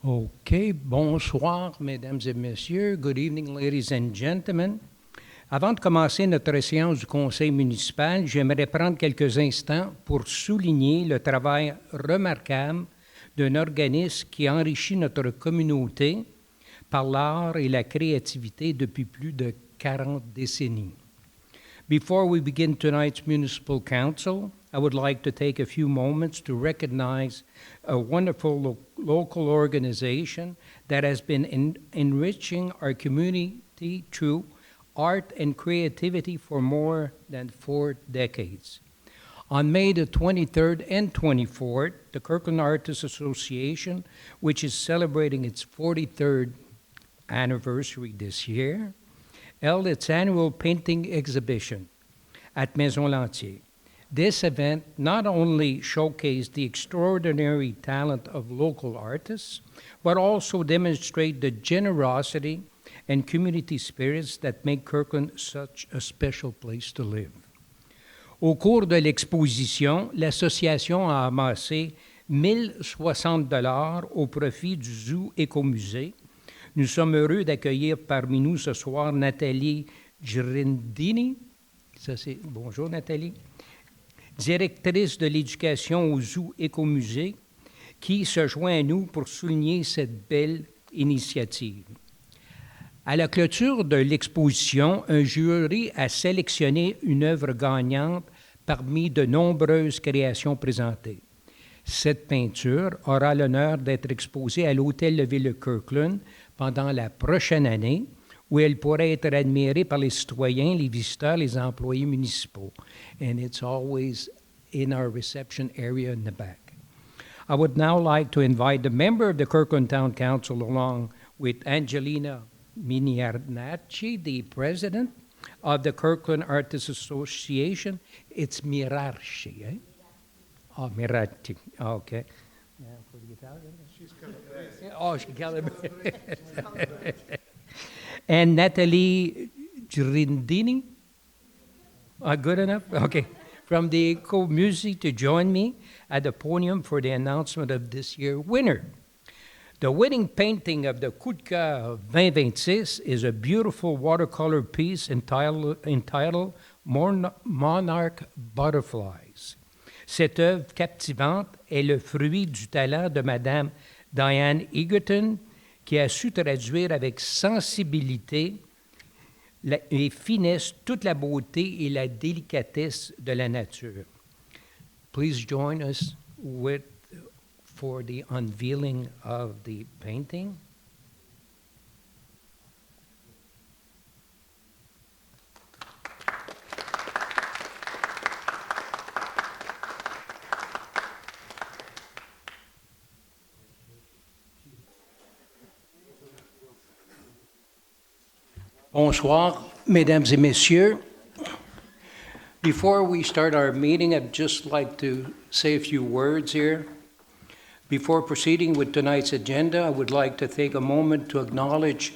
OK, bonsoir, mesdames et messieurs. Good evening, ladies and gentlemen. Avant de commencer notre séance du conseil municipal, j'aimerais prendre quelques instants pour souligner le travail remarquable d'un organisme qui enrichit notre communauté par l'art et la créativité depuis plus de 40 décennies. Before we begin tonight's municipal council, I would like to take a few moments to recognize a wonderful local organization that has been enriching our community through art and creativity for more than 4 decades. On May the 23rd and 24th, the Kirkland Artists Association, which is celebrating its 43rd anniversary this year, held its annual painting exhibition at Maison Lantier. This event not only showcased the extraordinary talent of local artists, but also demonstrated the generosity and community spirits that make Kirkland such a special place to live. Au cours de l'exposition, l'association a amassé 1060 $ au profit du Zoo Écomusée. Nous sommes heureux d'accueillir parmi nous ce soir Nathalie Girindini. Bonjour Nathalie. Directrice de l'éducation au Zoo Écomusée, qui se joint à nous pour souligner cette belle initiative. À la clôture de l'exposition, un jury a sélectionné une œuvre gagnante parmi de nombreuses créations présentées. Cette peinture aura l'honneur d'être exposée à l'Hôtel de Ville de Kirkland pendant la prochaine année, où elle pourrait être admirée par les citoyens, les visiteurs, les employés municipaux. And it's always in our reception area in the back. I would now like to invite the member of the Kirkland Town Council along with Angelina Miniarnacci, the president of the Kirkland Artists Association. It's Mirarci, eh? Oh, Mirarci. Oh, okay. Yeah, for the Italian? She's Calabrese. Oh, she's Calabrese. And Nathalie Girindini. Good enough? Okay. From the Eco Music to join me at the podium for the announcement of this year's winner. The winning painting of the Coup de Cœur 2026 is a beautiful watercolor piece entitled Monarch Butterflies. Cette œuvre captivante est le fruit du talent de Madame Diane Egerton, qui a su traduire avec sensibilité et finesse toute la beauté et la délicatesse de la nature. Please join us for the unveiling of the painting. Bonsoir, mesdames et messieurs. Before we start our meeting, I'd just like to say a few words here. Before proceeding with tonight's agenda, I would like to take a moment to acknowledge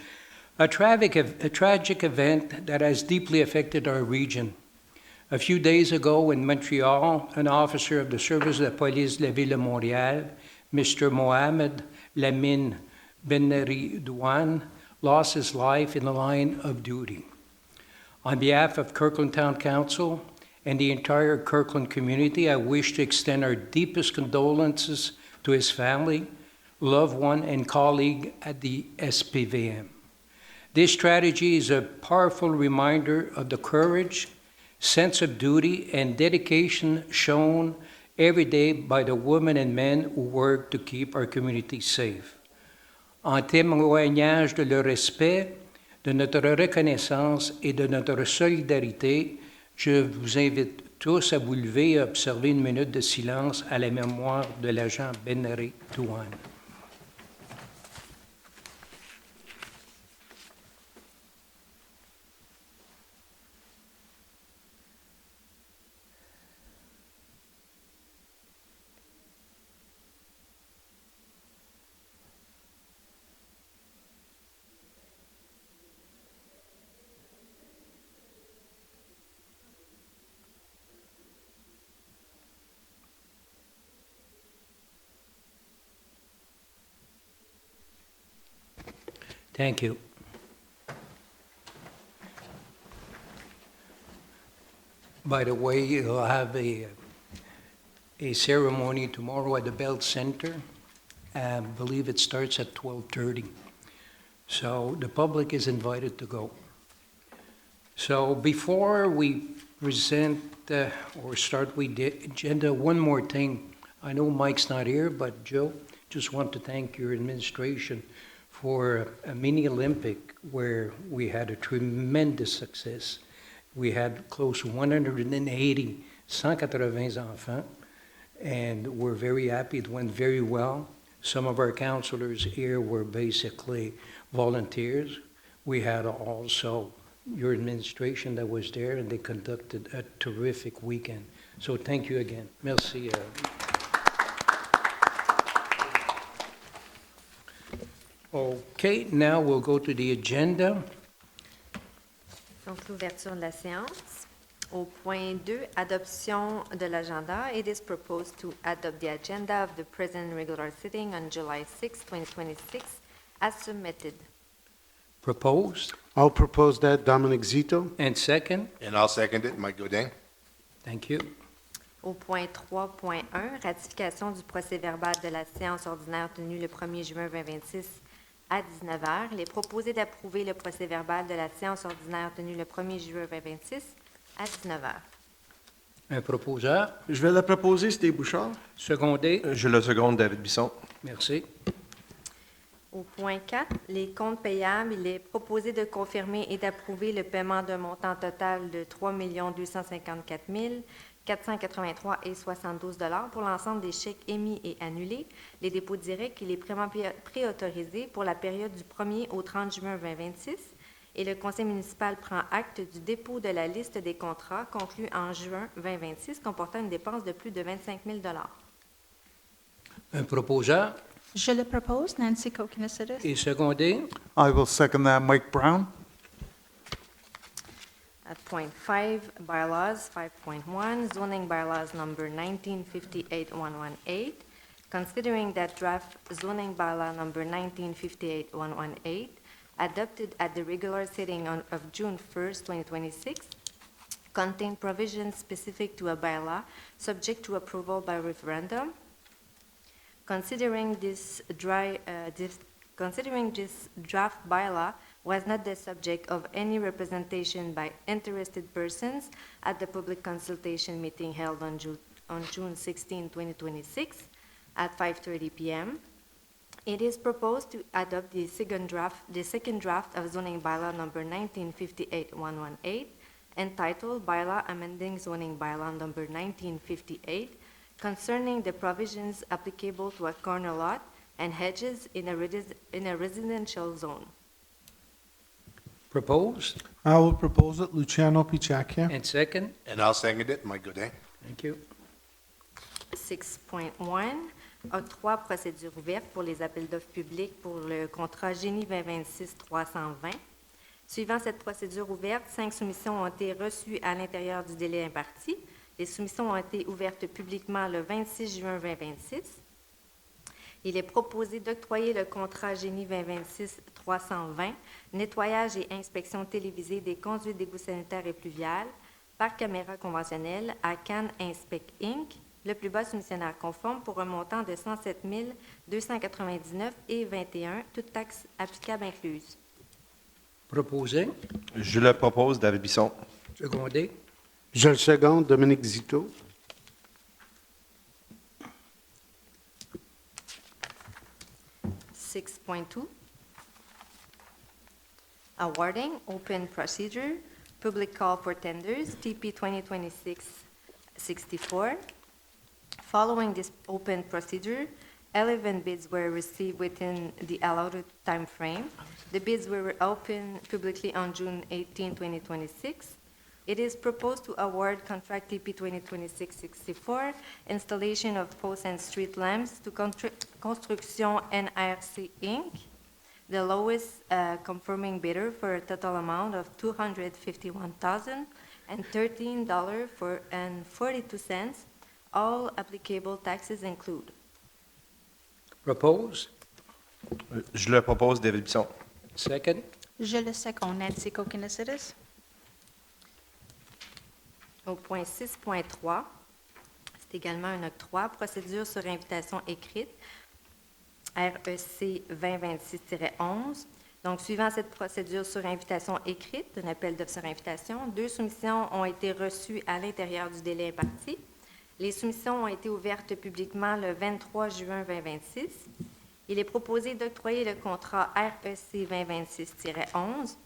a tragic event that has deeply affected our region. A few days ago in Montreal, an officer of the Service de Police de la Ville de Montréal, Mr. Mohamed Lamine Beneri Douane, lost his life in the line of duty. On behalf of Kirkland Town Council and the entire Kirkland community, I wish to extend our deepest condolences to his family, loved one, and colleague at the SPVM. This tragedy is a powerful reminder of the courage, sense of duty, and dedication shown every day by the women and men who work to keep our community safe. En témoignage de leur respect, de notre reconnaissance et de notre solidarité, je vous invite tous à vous lever et à observer une minute de silence à la mémoire de l'agent Beneri Douane. Thank you. By the way, you'll have a ceremony tomorrow at the Bell Center. I believe it starts at 12:30. So the public is invited to go. So before we present or start with the agenda, one more thing. I know Mike's not here, but Joe, just want to thank your administration for a mini Olympic where we had a tremendous success. We had close to 180 enfants, and we're very happy. It went very well. Some of our counselors here were basically volunteers. We had also your administration that was there, and they conducted a terrific weekend. So thank you again. Merci. Okay, now we'll go to the agenda. Donc, l'ouverture de la séance. Au point 2, adoption de l'agenda. It is proposed to adopt the agenda of the present regular sitting on July 6, 2026, as submitted. Proposed. I'll propose that, Dominic Zito. And second. And I'll second it, Mike Godin. Thank you. Au point 3.1, ratification du procès-verbal de la séance ordinaire tenue le 1er juin 2026 à 19h. Il est proposé d'approuver le procès-verbal de la séance ordinaire tenue le 1er juin 2026 à 19h. Un proposeur. Je vais la proposer, c'était Bouchard. Secondé. Je le seconde, David Bisson. Merci. Au point 4, les comptes payables, il est proposé de confirmer et d'approuver le paiement d'un montant total de 3 254 483,72 $ pour l'ensemble des chèques émis et annulés. Les dépôts directs, il est préautorisé pour la période du 1er au 30 juin 2026 et le conseil municipal prend acte du dépôt de la liste des contrats conclus en juin 2026 comportant une dépense de plus de 25 000 $. Un proposeur. Je le propose, Nancy Kokinisitis. Et secondé. I will second that, Mike Brown. At point 5, bylaws 5.1, zoning bylaws number 1958-118. Considering that draft zoning bylaw number 1958-118 adopted at the regular sitting of June 1st, 2026, contain provisions specific to a bylaw subject to approval by referendum. Considering this draft bylaw was not the subject of any representation by interested persons at the public consultation meeting held on June 16, 2026 at 5:30 p.m., it is proposed to adopt the second draft of zoning bylaw number 1958-118 entitled Bylaw Amending Zoning Bylaw number 1958 concerning the provisions applicable to a corner lot and hedges in a residential zone. Proposed. I will propose it, Luciano Pichacchia. And second. And I'll second it, Mike Godin. Thank you. 6.1, octroi procédure ouverte pour les appels d'offres publics pour le contrat Génie 2026-320. Suivant cette procédure ouverte, 5 soumissions ont été reçues à l'intérieur du délai imparti. Les soumissions ont été ouvertes publiquement le 26 juin 2026. Il est proposé d'octroyer le contrat Génie 2026-320, nettoyage et inspection télévisée des conduites d'égouts sanitaires et pluviales par caméra conventionnelle à Can Inspect Inc., le plus bas soumissionnaire conforme pour un montant de 107 299,21 toutes taxes applicables incluses. Proposé. Je le propose, David Bisson. Secondé. Je le seconde, Dominic Zito. Awarding, open procedure, public call for tenders, TP 2026-64. Following this open procedure, 11 bids were received within the allotted time frame. The bids were opened publicly on June 18, 2026. It is proposed to award contract TP 2026-64, installation of post and street lamps to Construction NRC Inc., the lowest conforming bidder for a total amount of $251,013.42. All applicable taxes include. Proposed. Je le propose, David Bisson. Second. Je le seconde, Nancy Kokinisides. Au point 6.3, c'est également un octroi, procédure sur invitation écrite, REC 2026-11. Donc, suivant cette procédure sur invitation écrite, un appel d'offres sur invitation, 2 soumissions ont été reçues à l'intérieur du délai imparti. Les soumissions ont été ouvertes publiquement le 23 juin 2026. Il est proposé d'octroyer le contrat REC 2026-11,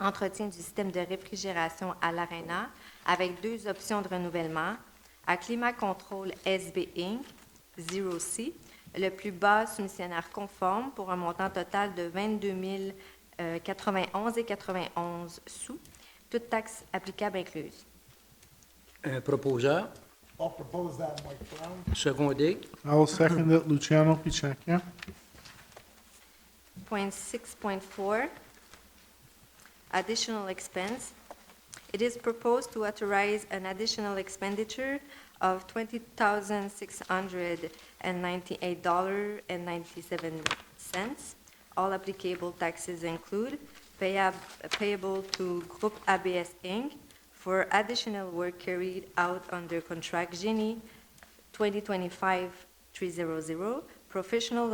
entretien du système de réfrigération à l'Arena, avec 2 options de renouvellement, à Climat Control SB Inc., 0C, le plus bas soumissionnaire conforme pour un montant total de 22 091,91 sous, toutes taxes applicables incluses. Un proposeur. I'll propose that, Mike Brown. Secondé. I will second it, Luciano Pichacchia. Point 6.4, additional expense. It is proposed to authorize an additional expenditure of $20,698.97. All applicable taxes include payable to Groupe ABS Inc. for additional work carried out under contract Génie 2025-300, professional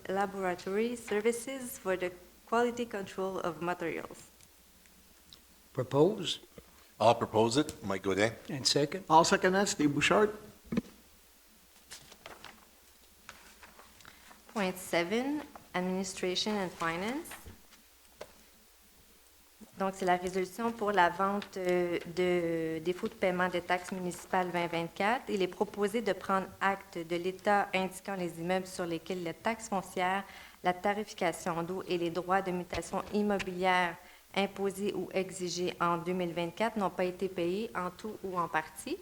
laboratory services for the quality control of materials. Propose. I'll propose it. Mike Godin. And second. I'll second that, Steve Bouchard. Point 7, administration and finance. Donc, c'est la résolution pour la vente de défaut de paiement des taxes municipales 2024. Il est proposé de prendre acte de l'état indiquant les immeubles sur lesquels les taxes foncières, la tarification d'eau et les droits de mutation immobilière imposés ou exigés en 2024 n'ont pas été payés en tout ou en partie.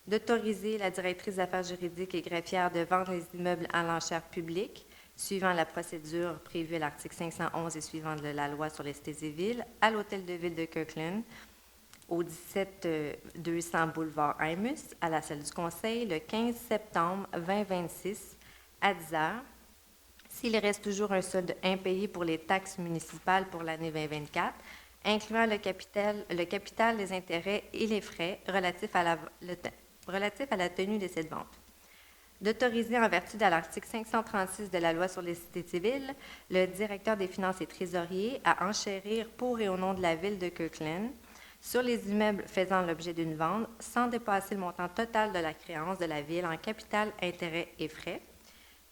D'autoriser la directrice d'affaires juridiques et greffière de vendre les immeubles à l'enchère publique, suivant la procédure prévue à l'article 511 et suivant de la loi sur les cités et villes, à l'Hôtel de Ville de Kirkland, au 17 200 boulevard Imus, à la salle du Conseil, le 15 septembre 2026, à 10 heures. S'il reste toujours un solde impayé pour les taxes municipales pour l'année 2024, incluant le capital, les intérêts et les frais relatifs à la tenue de cette vente. D'autoriser, en vertu de l'article 536 de la loi sur les cités civiles, le directeur des finances et trésorier à enchérir pour et au nom de la ville de Kirkland sur les immeubles faisant l'objet d'une vente sans dépasser le montant total de la créance de la ville en capital, intérêts et frais,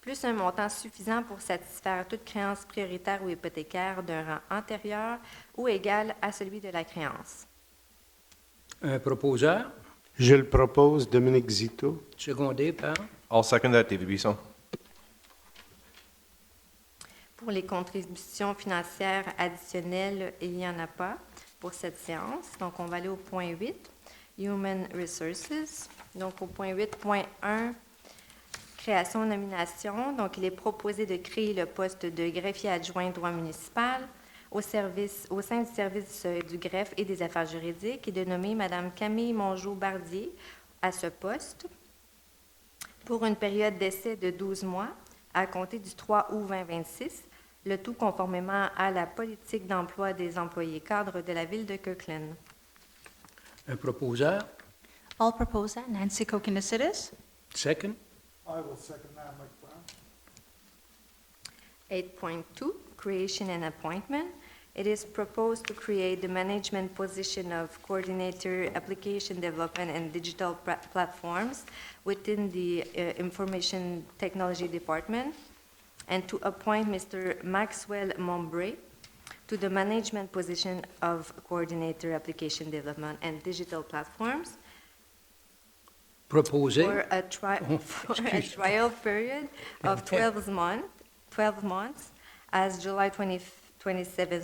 plus un montant suffisant pour satisfaire toute créance prioritaire ou hypothécaire d'un rang antérieur ou égal à celui de la créance. Un proposeur. Je le propose, Dominique Zito. Secondé par. I'll second that, David Bisson. Pour les contributions financières additionnelles, il n'y en a pas pour cette séance. Donc, on va aller au point 8, Human Resources. Donc, au point 8.1, création-nomination. Donc, il est proposé de créer le poste de greffier adjoint droit municipal au sein du service du greffe et des affaires juridiques et de nommer Mme Camille Mongeau-Bardier à ce poste pour une période d'essai de 12 mois à compter du 3 août 2026, le tout conformément à la politique d'emploi des employés cadres de la ville de Kirkland. Un proposeur. I'll propose that, Nancy Kokinisides. Second. I will second that, Mike Brown. 8.2, creation and appointment. It is proposed to create the management position of coordinator, application development, and digital platforms within the Information Technology Department, and to appoint Mr. Maxwell Mombre to the management position of coordinator, application development, and digital platforms Proposé. for a trial period of 12 months as July 27,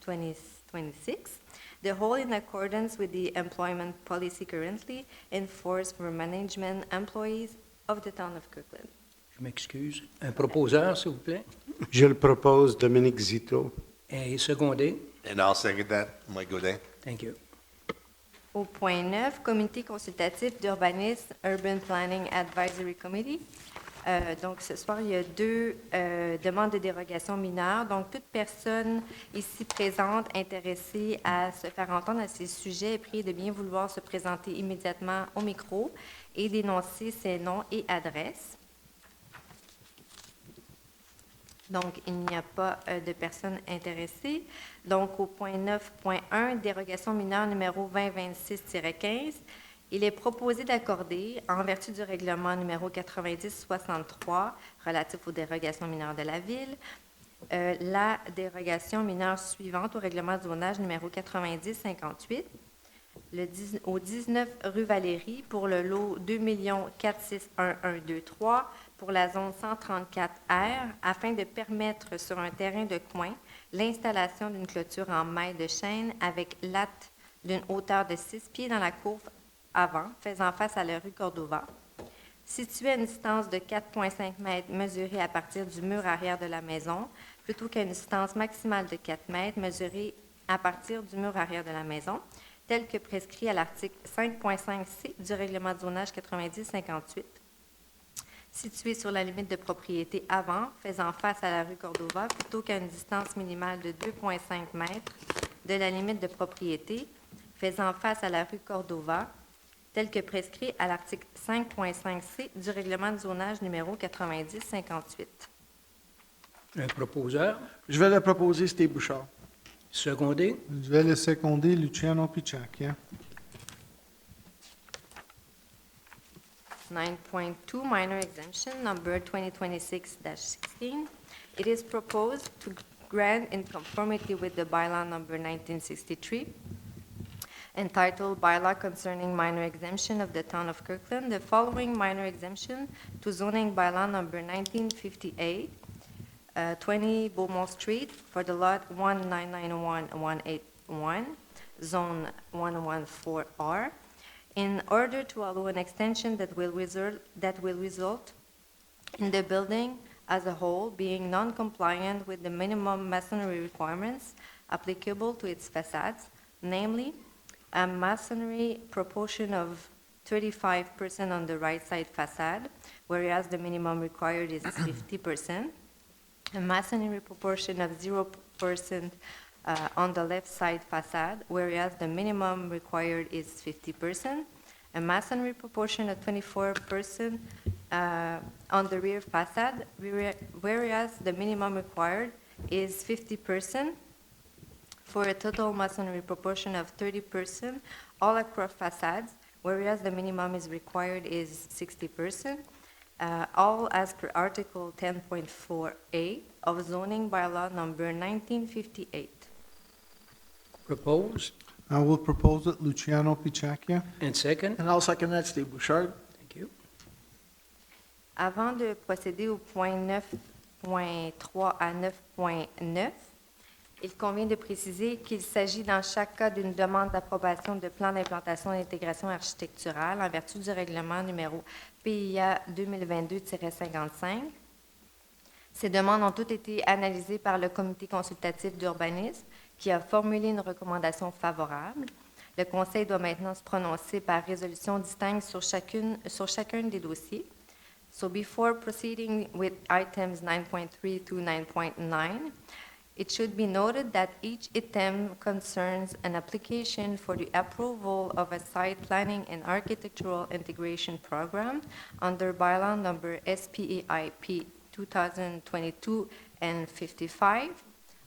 2026, the whole in accordance with the employment policy currently in force for management employees of the town of Kirkland. Je m'excuse. Un proposeur, s'il vous plaît. Je le propose, Dominique Zito. Et secondé. And I'll second that. Mike Godin. Thank you. Au point 9, Comité consultatif d'urbanisme Urban Planning Advisory Committee. Donc, ce soir, il y a deux demandes de dérogation mineure. Donc, toute personne ici présente intéressée à se faire entendre à ces sujets est priée de bien vouloir se présenter immédiatement au micro et d'énoncer ses noms et adresses. Donc, il n'y a pas de personnes intéressées. Donc, au point 9.1, dérogation mineure numéro 2026-15, il est proposé d'accorder, en vertu du règlement numéro 9063 relatif aux dérogations mineures de la Ville, la dérogation mineure suivante au règlement de zonage numéro 9058, au 19 rue Valérie pour le lot 2 4611123 pour la zone 134R afin de permettre sur un terrain de coin l'installation d'une clôture en mailles de chêne avec latte d'une hauteur de 6 pieds dans la cour avant, faisant face à la rue Cordova, située à une distance de 4,5 mètres mesurée à partir du mur arrière de la maison, plutôt qu'à une distance maximale de 4 mètres mesurée à partir du mur arrière de la maison, tel que prescrit à l'article 5.5c du règlement de zonage 9058, situé sur la limite de propriété avant, faisant face à la rue Cordova, plutôt qu'à une distance minimale de 2,5 mètres de la limite de propriété, faisant face à la rue Cordova, tel que prescrit à l'article 5.5c du règlement de zonage numéro 9058. Un proposeur, Je vais le proposer, Steve Bouchard. secondé. Je vais le seconder, Luciano Picciacchia. 9.2 minor exemption number 2026-16. It is proposed to grant in conformity with the bylaw number 1963 entitled Bylaw Concerning Minor Exemption of the Town of Kirkland, the following minor exemption to zoning bylaw number 1958, 20 Beaumont Street for the lot 1991181, zone 114R, in order to allow an extension that will result in the building as a whole being non-compliant with the minimum masonry requirements applicable to its facades, namely a masonry proportion of 35% on the right side facade, whereas the minimum required is 50%, a masonry proportion of 0% on the left side facade, whereas the minimum required is 50%, a masonry proportion of 24% on the rear facade, whereas the minimum required is 50%, for a total masonry proportion of 30% all across facades, whereas the minimum is required is 60%, all as per Article 10.4A of zoning bylaw number 1958. Proposed. I will propose it, Luciano Picciacchia. And second. And I'll second that, Steve Bouchard. Thank you. Avant de procéder au point 9.3 à 9.9, il convient de préciser qu'il s'agit dans chaque cas d'une demande d'approbation de plan d'implantation et d'intégration architecturale en vertu du règlement numéro PIA 2022-55. Ces demandes ont toutes été analysées par le comité consultatif d'urbanisme qui a formulé une recommandation favorable. Le conseil doit maintenant se prononcer par résolution distincte sur chacun des dossiers. So before proceeding with items 9.3 to 9.9, it should be noted that each item concerns an application for the approval of a site planning and architectural integration program under bylaw number SPAIP 2022 and 55.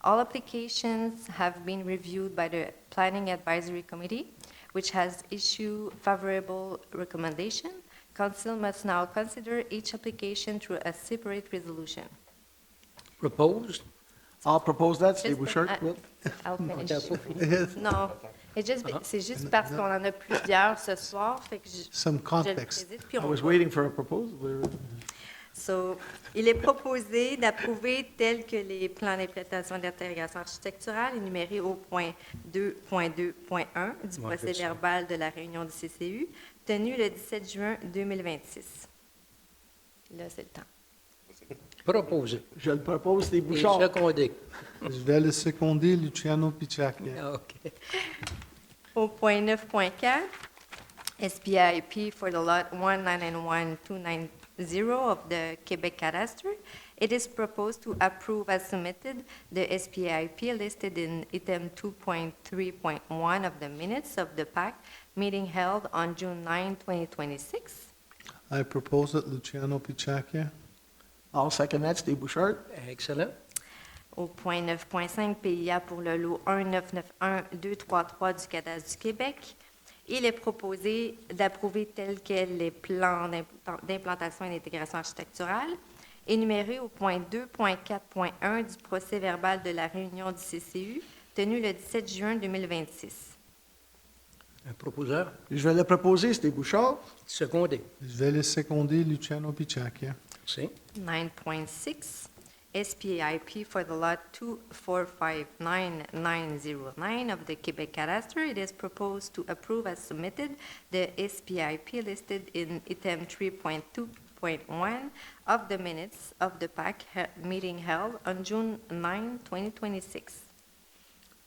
All applications have been reviewed by the Planning Advisory Committee, which has issued favorable recommendation. Council must now consider each application through a separate resolution. Proposed. I'll propose that, Steve Just- Bouchard. Will. I'll finish. T'as pas fini. Non, c'est juste parce qu'on en a plusieurs ce soir, fait que Some je le context. préside, puis I on was va. waiting for a proposal. So, il est proposé d'approuver tel que les plans d'implantation d'intégration architecturale énumérés au point 2.2.1 du Ouais, c'est ça. procès-verbal de la réunion du CCU, tenu le 17 juin 2026. Là, c'est le temps. Proposé. Je le propose, Steve Et Bouchard. secondé. Je vais le seconder, Luciano Picciacchia. OK. Au point 9.4, SPIP for the lot 1991294 of the Quebec Cadastre, it is proposed to approve as submitted the SPIP listed in item 2.3.1 of the minutes of the PAC meeting held on June 9, 2026. I propose it, Luciano Picciacchia. I'll second that, Steve Bouchard. Excellent. Au point 9.5 PIA pour le lot 1991233 du cadastre du Québec, il est proposé d'approuver tel quel les plans d'implantation et d'intégration architecturale, énumérés au point 2.4.1 du procès-verbal de la réunion du CCU tenue le 17 juin 2026. Un proposeur. Je vais le proposer, Steve Bouchard. Secondé. Je vais le seconder, Luciano Picciacchia. Merci. 9.6 SPIP for the lot 2459909 of the Quebec Cadastre. It is proposed to approve as submitted the SPIP listed in item 3.2.1 of the minutes of the PAC meeting held on June 9, 2026.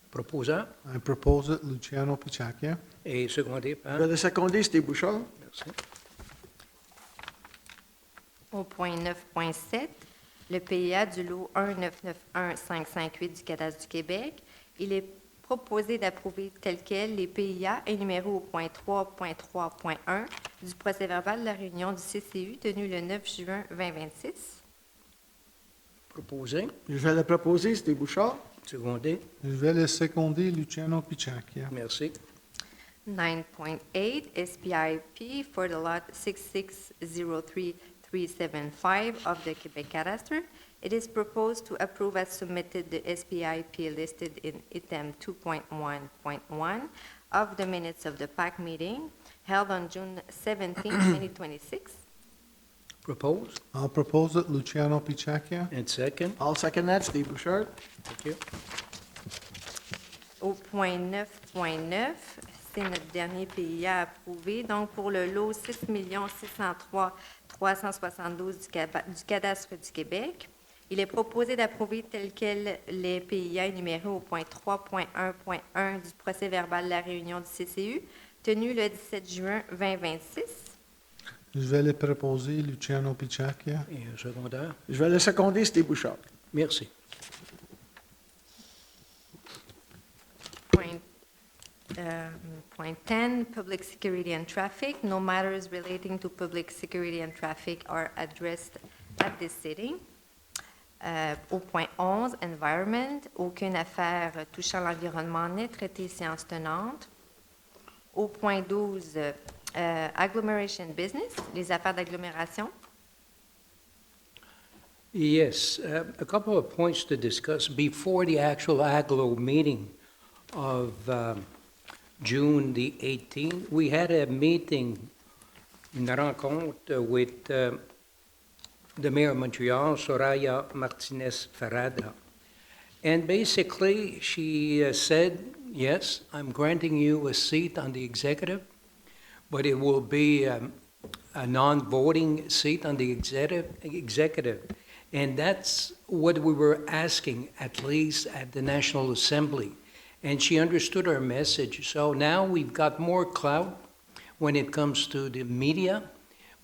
Proposeur. I propose it, Luciano Picciacchia. Et secondé Je par. vais le seconder, Steve Bouchard. Merci. Au point 9.7, le PIA du lot 1991558 du cadastre du Québec, il est proposé d'approuver tel quel les PIA énumérés au point 3.3.1 du procès-verbal de la réunion du CCU tenue le 9 juin 2026. Proposé. Je vais le proposer, Steve Bouchard. Secondé. Je vais le seconder, Luciano Picciacchia. Merci. 9.8 SPIP for the lot 6603375 of the Quebec Cadastre. It is proposed to approve as submitted the SPIP listed in item 2.1.1 of the minutes of the PAC meeting held on June 17, 2026. Propose. I'll propose it, Luciano Picciacchia. And second. I'll second that, Steve Bouchard. Thank you. Au point 9.9, c'est notre dernier PIA approuvé. Donc, pour le lot 6 603 372 du cadastre du Québec, il est proposé d'approuver tel quel les PIA énumérés au point 3.1.1 du procès-verbal de la réunion du CCU, tenu le 17 juin 2026. Je vais le proposer, Luciano Picciacchia. Et un secondaire. Je vais le seconder, Steve Bouchard. Merci. Point 10, Public Security and Traffic. No matters relating to public security and traffic are addressed at this sitting. Au point 11, Environment. Aucune affaire touchant l'environnement n'est traitée séance tenante. Au point 12, Agglomeration Business. Les affaires d'agglomération. Yes, a couple of points to discuss before the actual AGLO meeting of June the 18th. We had a meeting, une rencontre with the mayor of Montreal, Soraya Martinez-Farada. And basically, she said, yes, I'm granting you a seat on the executive, but it will be a non-voting seat on the executive. And that's what we were asking, at least at the National Assembly. And she understood our message. So now we've got more clout when it comes to the media.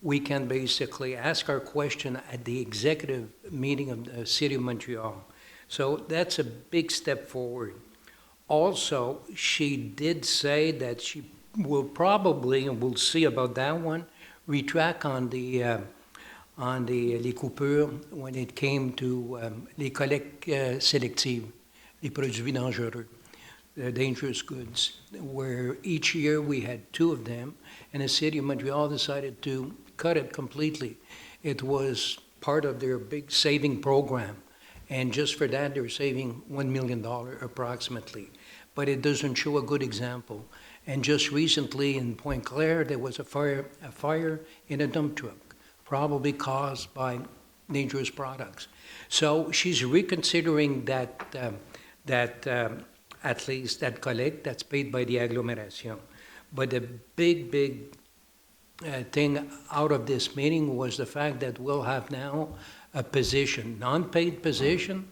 We can basically ask our question at the executive meeting of the City of Montreal. So that's a big step forward. Also, she did say that she will probably, and we'll see about that one, retract on the les coupures when it came to les collectes sélectives, les produits dangereux, the dangerous goods, where each year we had 2 of them, and the City of Montreal decided to cut it completely. It was part of their big saving program, and just for that they're saving $1 million approximately. But it doesn't show a good example. And just recently in Pointe Claire, there was a fire in a dump truck, probably caused by dangerous products. So she's reconsidering that at least that collect that's paid by the agglomeration. But the big thing out of this meeting was the fact that we'll have now a position, non-paid position,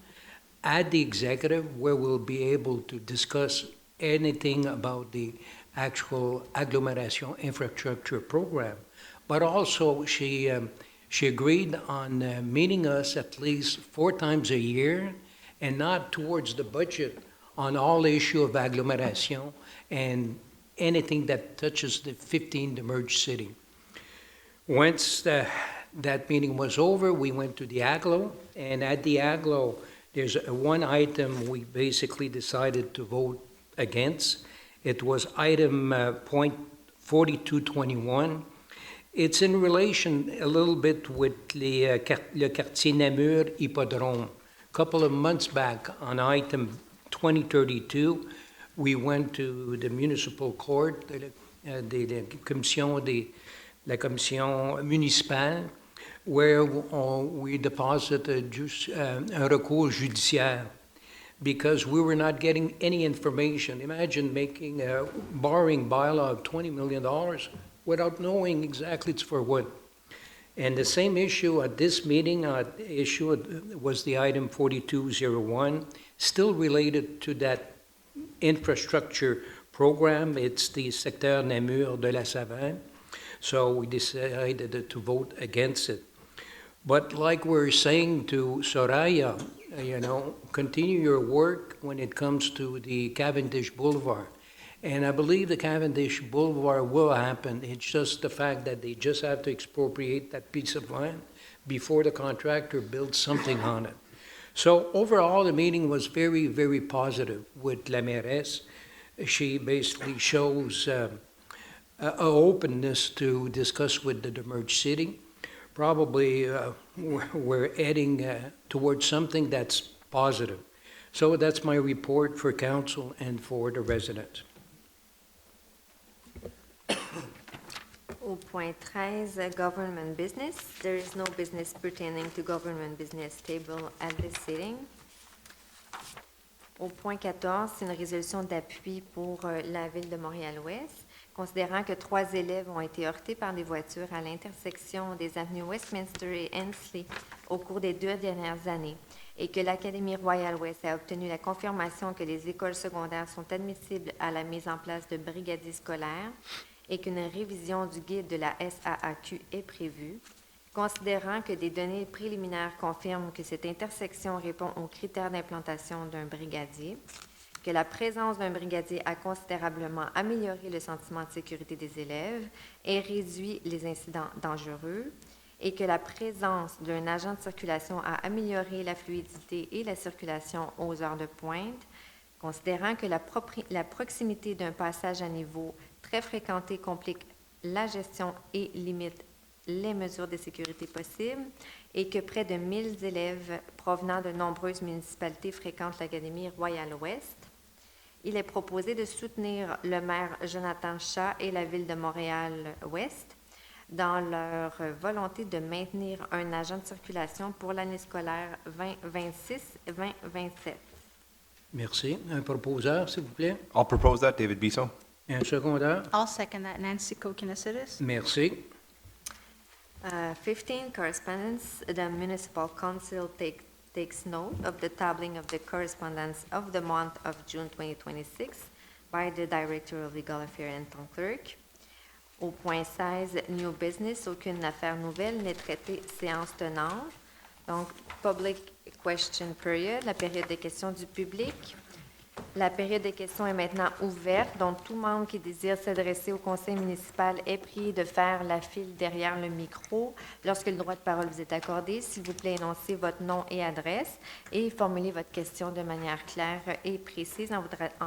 at the executive where we'll be able to discuss anything about the actual agglomeration infrastructure program. But also she She agreed on meeting us at least 4 times a year and not towards the budget on all issue of agglomeration and anything that touches the 15 the merged city. Once that meeting was over, we went to the Aglo, and at the Aglo, there's one item we basically decided to vote against. It was item point 4221. It's in relation a little bit with le quartier Namur Hippodrome. A couple of months back on item 2032, we went to the municipal court, la commission municipale, where we deposited just un recours judiciaire because we were not getting any information. Imagine making a borrowing bylaw of $20 million without knowing exactly it's for what. And the same issue at this meeting, was the item 4201, still related to that infrastructure program. It's the secteur Namur de la Savane. So we decided to vote against it. But like we're saying to Soraya, continue your work when it comes to the Cavendish Boulevard. And I believe the Cavendish Boulevard will happen. It's just the fact that they just have to expropriate that piece of land before the contractor builds something on it. So overall, the meeting was very, very positive with La Mairesse. She basically shows an openness to discuss with the merged city. Probably we're heading towards something that's positive. So that's my report for council and for the residents. Au point 13, government business. There is no business pertaining to government business table at this sitting. Au point 14, c'est une résolution d'appui pour la ville de Montréal-Ouest, considérant que 3 élèves ont été heurtés par des voitures à l'intersection des avenues Westminster et Hensley au cours des 2 dernières années, et que l'Académie Royal-Ouest a obtenu la confirmation que les écoles secondaires sont admissibles à la mise en place de brigadiers scolaires, et qu'une révision du guide de la SAAQ est prévue, considérant que des données préliminaires confirment que cette intersection répond aux critères d'implantation d'un brigadier, que la présence d'un brigadier a considérablement amélioré le sentiment de sécurité des élèves et réduit les incidents dangereux, et que la présence d'un agent de circulation a amélioré la fluidité et la circulation aux heures de pointe, considérant que la proximité d'un passage à niveau très fréquenté complique la gestion et limite les mesures de sécurité possibles, et que près de 1000 élèves provenant de nombreuses municipalités fréquentent l'Académie Royal-Ouest. Il est proposé de soutenir le maire Jonathan Chat et la ville de Montréal-Ouest dans leur volonté de maintenir un agent de circulation pour l'année scolaire 2026-2027. Merci. Un proposeur, s'il vous plaît. I'll propose that, David Bisson. Un secondeur. I'll second that, Nancy Kokinisides. Merci. 15, correspondence. The municipal council takes note of the tabling of the correspondence of the month of June 2026 by the Director of Legal Affairs and Town Clerk. Au point 16, new business, aucune affaire nouvelle n'est traitée séance tenante. Donc, public question period, la période des questions du public. La période des questions est maintenant ouverte, donc tout membre qui désire s'adresser au conseil municipal est prié de faire la file derrière le micro. Lorsque le droit de parole vous est accordé, s'il vous plaît, énoncez votre nom et adresse et formulez votre question de manière claire et précise en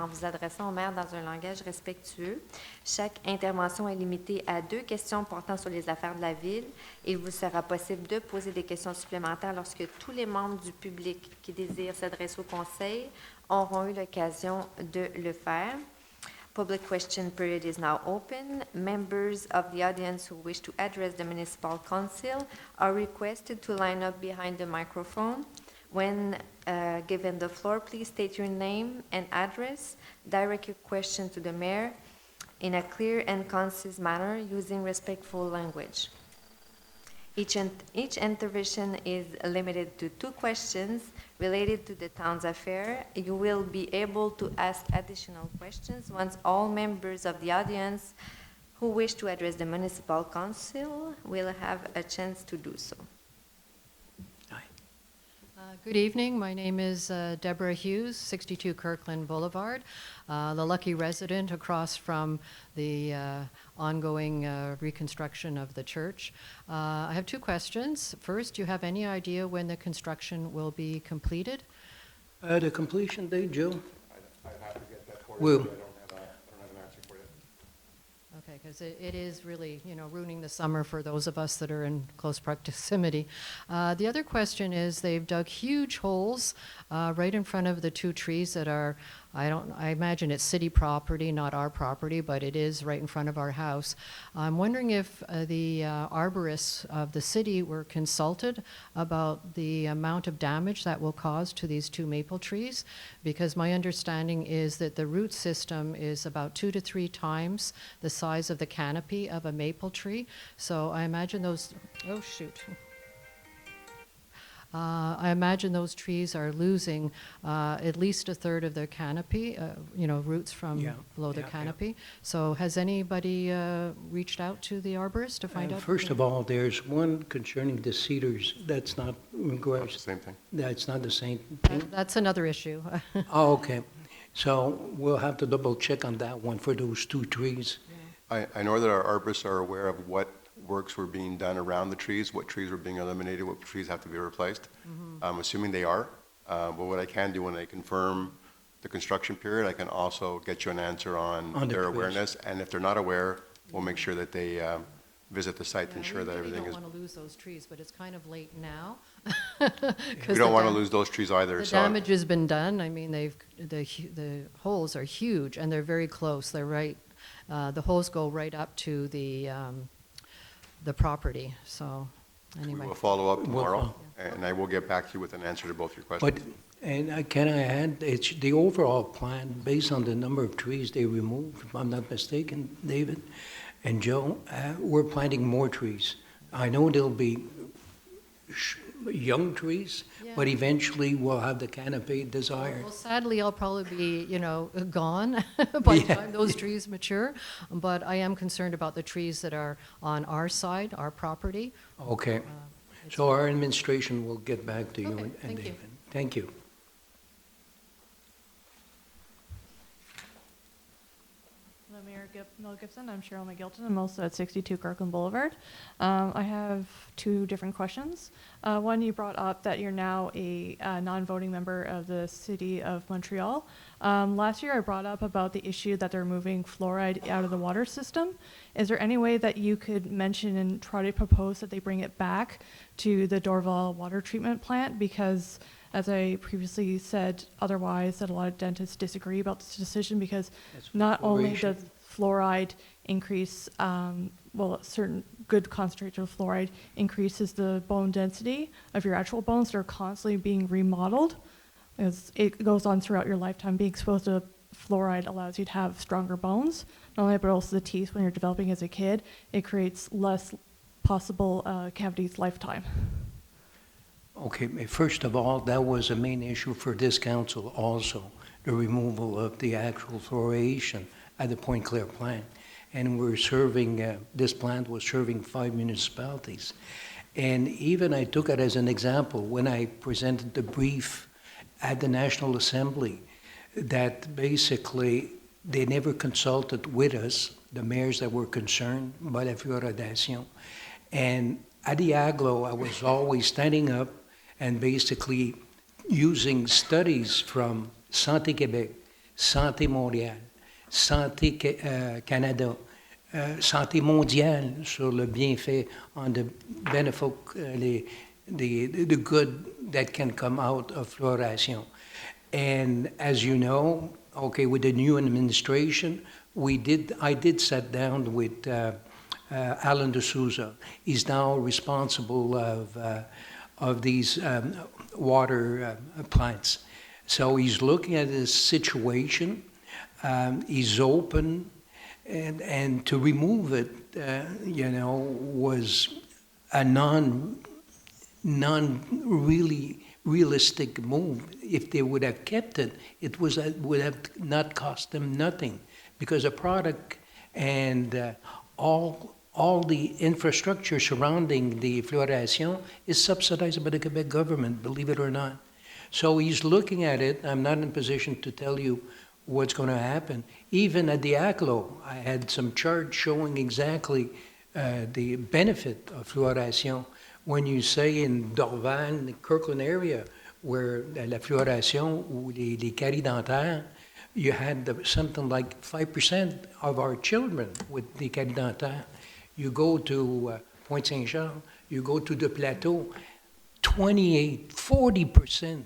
vous adressant au maire dans un langage respectueux. Chaque intervention est limitée à 2 questions portant sur les affaires de la ville et il vous sera possible de poser des questions supplémentaires lorsque tous les membres du public qui désirent s'adresser au conseil auront eu l'occasion de le faire. Public question period is now open. Members of the audience who wish to address the municipal council are requested to line up behind the microphone. When given the floor, please state your name and address. Direct your question to the mayor in a clear and concise manner using respectful language. Each intervention is limited to 2 questions related to the town's affair. You will be able to ask additional questions once all members of the audience who wish to address the municipal council will have a chance to do so. Good evening. My name is Deborah Hughes, 62 Kirkland Boulevard, the lucky resident across from the ongoing reconstruction of the church. I have two questions. First, do you have any idea when the construction will be completed? The completion date, Joe? I'd have to get that for Well- you. I don't have an answer for you. Okay, because it is really, ruining the summer for those of us that are in close proximity. The other question is they've dug huge holes right in front of the two trees that are, I imagine it's city property, not our property, but it is right in front of our house. I'm wondering if the arborists of the city were consulted about the amount of damage that will cause to these two maple trees, because my understanding is that the root system is about 2 to 3 times the size of the canopy of a maple tree. So I imagine those, oh shoot. I imagine those trees are losing at least a third of their canopy, roots from below the canopy. So has anybody reached out to the arborist to find out? First of all, there's one concerning the cedars. That's not That's the same thing. That's not the same That- thing. That's another issue. Oh, okay. So we'll have to double check on that one for those 2 trees. I know that our arborists are aware of what works were being done around the trees, what trees were being eliminated, what trees have to be replaced. I'm assuming they are. But what I can do when I confirm the construction period, I can also get you an answer on On the their trees. awareness. And if they're not aware, we'll make sure that they visit the site to ensure that everything We is. don't want to lose those trees, but it's kind of late now. We don't want to lose those trees either. The So damage has been done. I mean, the holes are huge, and they're very close. They're right, the holes go right up to the property, so, we anyway. will follow up We'll tomorrow, follow. and I will get back to you with an answer to both your But, questions. can I add, it's the overall plan, based on the number of trees they removed, if I'm not mistaken, David and Joe, we're planting more trees. I know there'll be young trees, but Yeah. eventually we'll have the canopy desired. Well, sadly, I'll probably be, gone by the Yeah. time those trees mature, but I am concerned about the trees that are on our side, our property. Okay. So our administration will get back to you Okay, and thank you. David. Thank you. Hello, Mayor Mel Gibson. I'm Cheryl McGilton. I'm also at 62 Kirkland Boulevard. I have 2 different questions. One, you brought up that you're now a non-voting member of the City of Montreal. Last year, I brought up about the issue that they're moving fluoride out of the water system. Is there any way that you could mention and try to propose that they bring it back to the Dorval water treatment plant? Because as I previously said, otherwise, that a lot of dentists disagree about this decision because That's not only fluoridation. does fluoride increase, a certain good concentration of fluoride increases the bone density of your actual bones that are constantly being remodeled. As it goes on throughout your lifetime, being exposed to fluoride allows you to have stronger bones. Not only, but also the teeth when you're developing as a kid, it creates less possible cavities lifetime. Okay, first of all, that was a main issue for this council also, the removal of the actual fluoridation at the Point Claire plant. And we're serving, this plant was serving 5 municipalities. And even I took it as an example when I presented the brief at the National Assembly, that basically they never consulted with us, the mayors that were concerned by la fluoridation. And at the Aglo, I was always standing up and basically using studies from Santé Québec, Santé Montréal, Santé Canada, Santé mondiale sur le bienfait on the benefit, the good that can come out of fluoridation. And as you know, okay, with the new administration, I did sit down with Alan D'Souza. He's now responsible of these water plants. So he's looking at this situation. He's open, and to remove it, was a non-really realistic move. If they would have kept it, would have not cost them nothing, because the product and all the infrastructure surrounding the fluoridation is subsidized by the Quebec government, believe it or not. So he's looking at it. I'm not in a position to tell you what's going to happen. Even at the ACLO, I had some charts showing exactly the benefit of fluoridation. When you say in Dorval, the Kirkland area, where la fluoridation ou les caries dentaires, you had something like 5% of our children with the caries dentaires. You go to Pointe-Saint-Jean, you go to the Plateau, 28, 40%.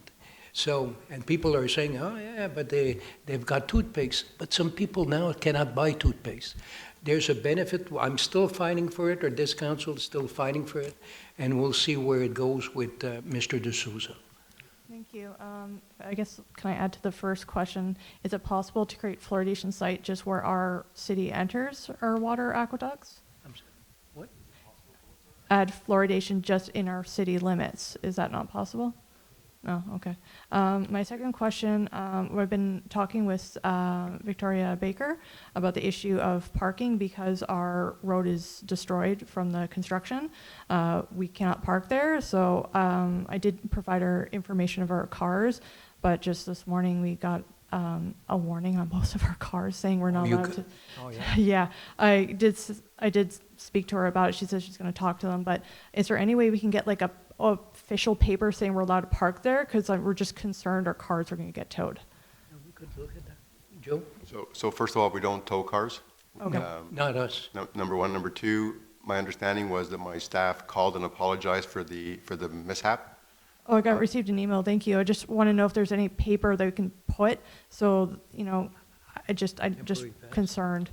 So, and people are saying, oh yeah, but they've got toothpaste. But some people now cannot buy toothpaste. There's a benefit. I'm still fighting for it, or this council is still fighting for it, and we'll see where it goes with Mr. De Souza. Thank you. I guess, can I add to the first question? Is it possible to create fluoridation site just where our city enters our water aqueducts? I'm sorry, what? Add fluoridation just in our city limits. Is that not possible? Oh, okay. My second question, we've been talking with Victoria Baker about the issue of parking because our road is destroyed from the construction. We cannot park there, so I did provide her information of our cars, but just this morning we got a warning on most of our cars saying we're not allowed to. Oh, yeah. Yeah, I did speak to her about it. She said she's going to talk to them, but is there any way we can get like a official paper saying we're allowed to park there? Because we're just concerned our cars are going to get towed. We could look at that. Joe? So first of all, we don't tow cars. Okay. Not us. Number one. Number two, my understanding was that my staff called and apologized for the mishap. Oh, I received an email. Thank you. I just want to know if there's any paper that we can put. So, you know, I'm just concerned.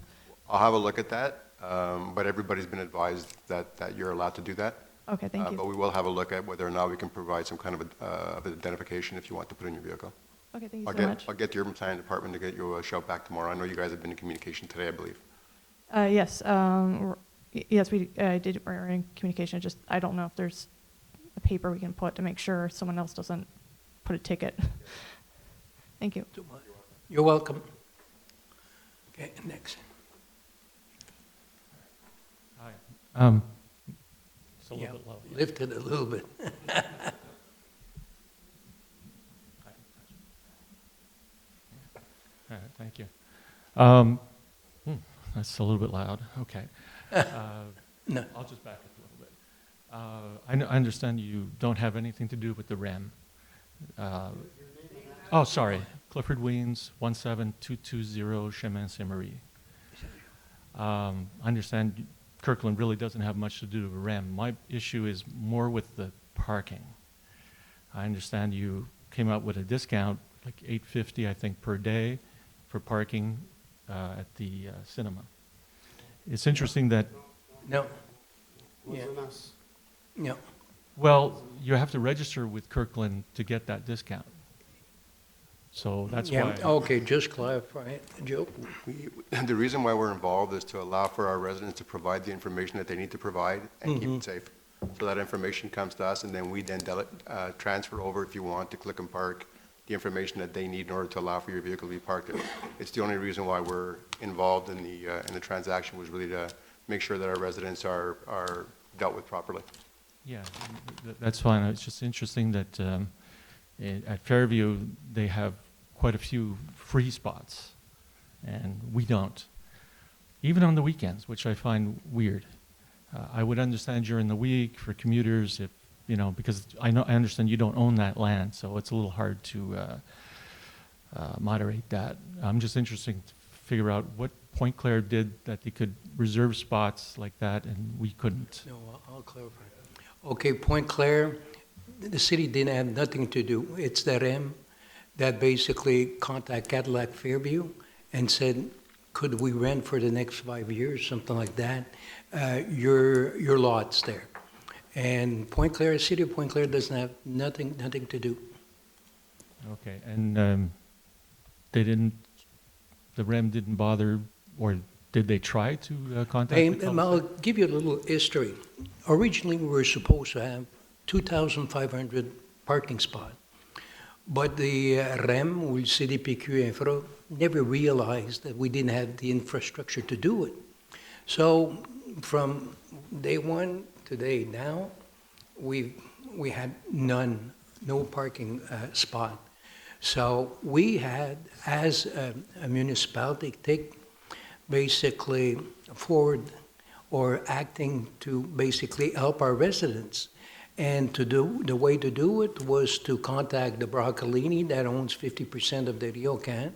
I'll have a look at that, but everybody's been advised that you're allowed to do that. Okay, thank you. But we will have a look at whether or not we can provide some kind of identification if you want to put in your vehicle. Okay, thank you so much. I'll get the urban planning department to get you a shout back tomorrow. I know you guys have been in communication today, I believe. Yes, yes, I did. We're in communication. Just I don't know if there's a paper we can put to make sure someone else doesn't put a ticket. Thank you. You're welcome. Okay, next. Hi. It's a Yeah, little bit low. lift it a little bit. All right, thank you. That's a little bit loud. Okay. No. I'll just back up a little bit. I understand you don't have anything to do with the REM. Oh, sorry. Clifford Weens, 17220 Chemin Saint-Marie. I understand Kirkland really doesn't have much to do with REM. My issue is more with the parking. I understand you came up with a discount, like $8.50, I think, per day for parking at the cinema. It's interesting that, No. Yeah. Wasn't us. No. well, you have to register with Kirkland to get that discount. So that's Yeah, why. okay, just clarify it. Joe? The reason why we're involved is to allow for our residents to provide the information that they need to provide and keep it safe. So that information comes to us, and then we then transfer over, if you want, to Click and Park, the information that they need in order to allow for your vehicle to be parked there. It's the only reason why we're involved in the transaction, was really to make sure that our residents are dealt with properly. Yeah, that's fine. It's just interesting that at Fairview, they have quite a few free spots, and we don't. Even on the weekends, which I find weird. I would understand during the week for commuters, if, you know, because I understand you don't own that land, so it's a little hard to moderate that. I'm just interested to figure out what Pointe Claire did that they could reserve spots like that and we couldn't. No, I'll clarify. Okay, Pointe Claire, the city didn't have nothing to do. It's the REM that basically contacted Cadillac Fairview and said, could we rent for the next 5 years, something like that, your lot's there. And Pointe Claire, city of Pointe Claire doesn't have nothing to do. Okay, and the REM didn't bother, or did they try to contact the council? I'll give you a little history. Originally, we were supposed to have 2,500 parking spots. But the REM, or CDPQ Infra, never realized that we didn't have the infrastructure to do it. So from day one to day now, we had no parking spot. So we had, as a municipality, take basically forward or acting to basically help our residents. And the way to do it was to contact the Broccolini that owns 50% of the Ryokan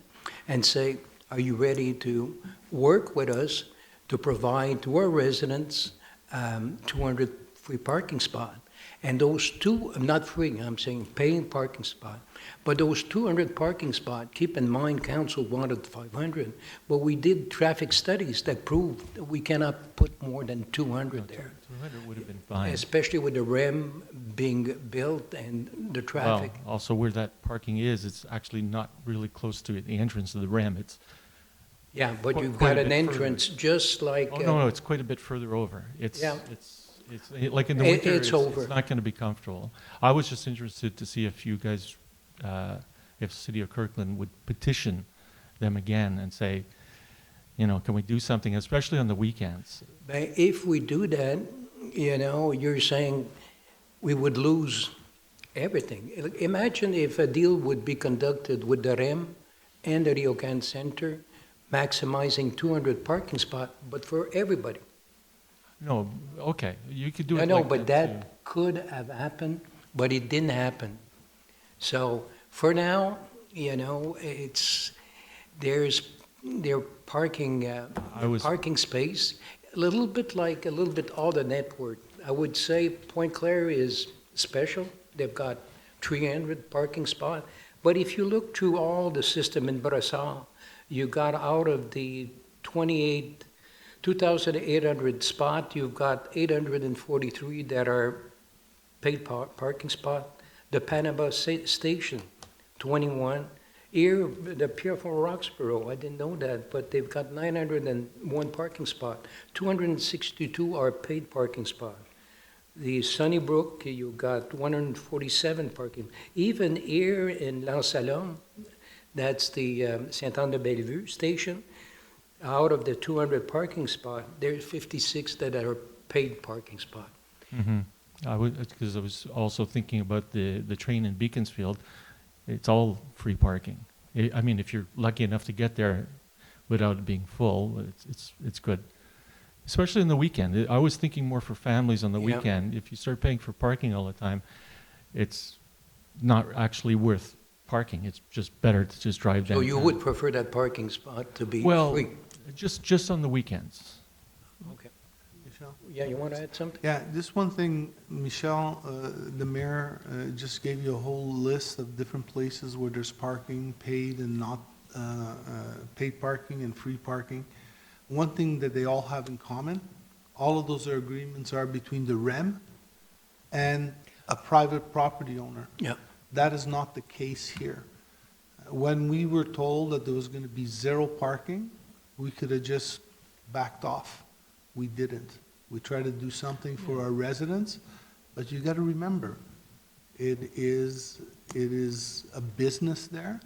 and say, are you ready to work with us to provide to our residents 200 free parking spots? And those not free, I'm saying paying parking spot. But those 200 parking spots, keep in mind, council wanted 500, but we did traffic studies that proved that we cannot put more than 200 there. 200 would have been fine. Especially with the REM being built and the traffic. Well, also where that parking is, it's actually not really close to the entrance of the REM. It's Yeah, but quite- you've quite got a an bit further. entrance just like. Oh, no, it's quite a bit further over. It's Yeah. like in the It- winter, it's over. it's not going to be comfortable. I was just interested to see if you guys, if City of Kirkland would petition them again and say, can we do something, especially on the weekends? But if we do that, you're saying we would lose everything. Imagine if a deal would be conducted with the REM and the Ryokan Center, maximizing 200 parking spots, but for everybody. No, okay, you could do it I know, like but that too. that could have happened, but it didn't happen. So for now, they're parking, parking space, a little bit all the network. I would say Point Claire is special. They've got 300 parking spots. But if you look through all the system in Brassard, you got out of the 2,800 spot, you've got 843 that are paid parking spot. The Panama Station, 21. Here, the Pier for Roxborough, I didn't know that, but they've got 901 parking spot. 262 are paid parking spot. The Sunnybrook, you got 147 parking. Even here in Lansalon, that's the Saint-Anne-de-Bellevue station, out of the 200 parking spot, there's 56 that are paid parking spot. Mhm. Because I was also thinking about the train in Beaconsfield. It's all free parking. I mean, if you're lucky enough to get there without it being full, it's good. Especially on the weekend. I was thinking more for families on the Yeah. weekend. If you start paying for parking all the time, it's not actually worth parking. It's just better to just drive down. So you would prefer that parking spot to be Well, free? just on the weekends. Okay. Michelle? Yeah, you want to add something? Yeah, just one thing, Michelle, the mayor just gave you a whole list of different places where there's parking, paid and not paid parking and free parking. One thing that they all have in common, all of those agreements are between the REM and a private property owner. Yeah. That is not the case here. When we were told that there was going to be zero parking, we could have just backed off. We didn't. We tried to do something for our residents, but you got to remember, it is a business there,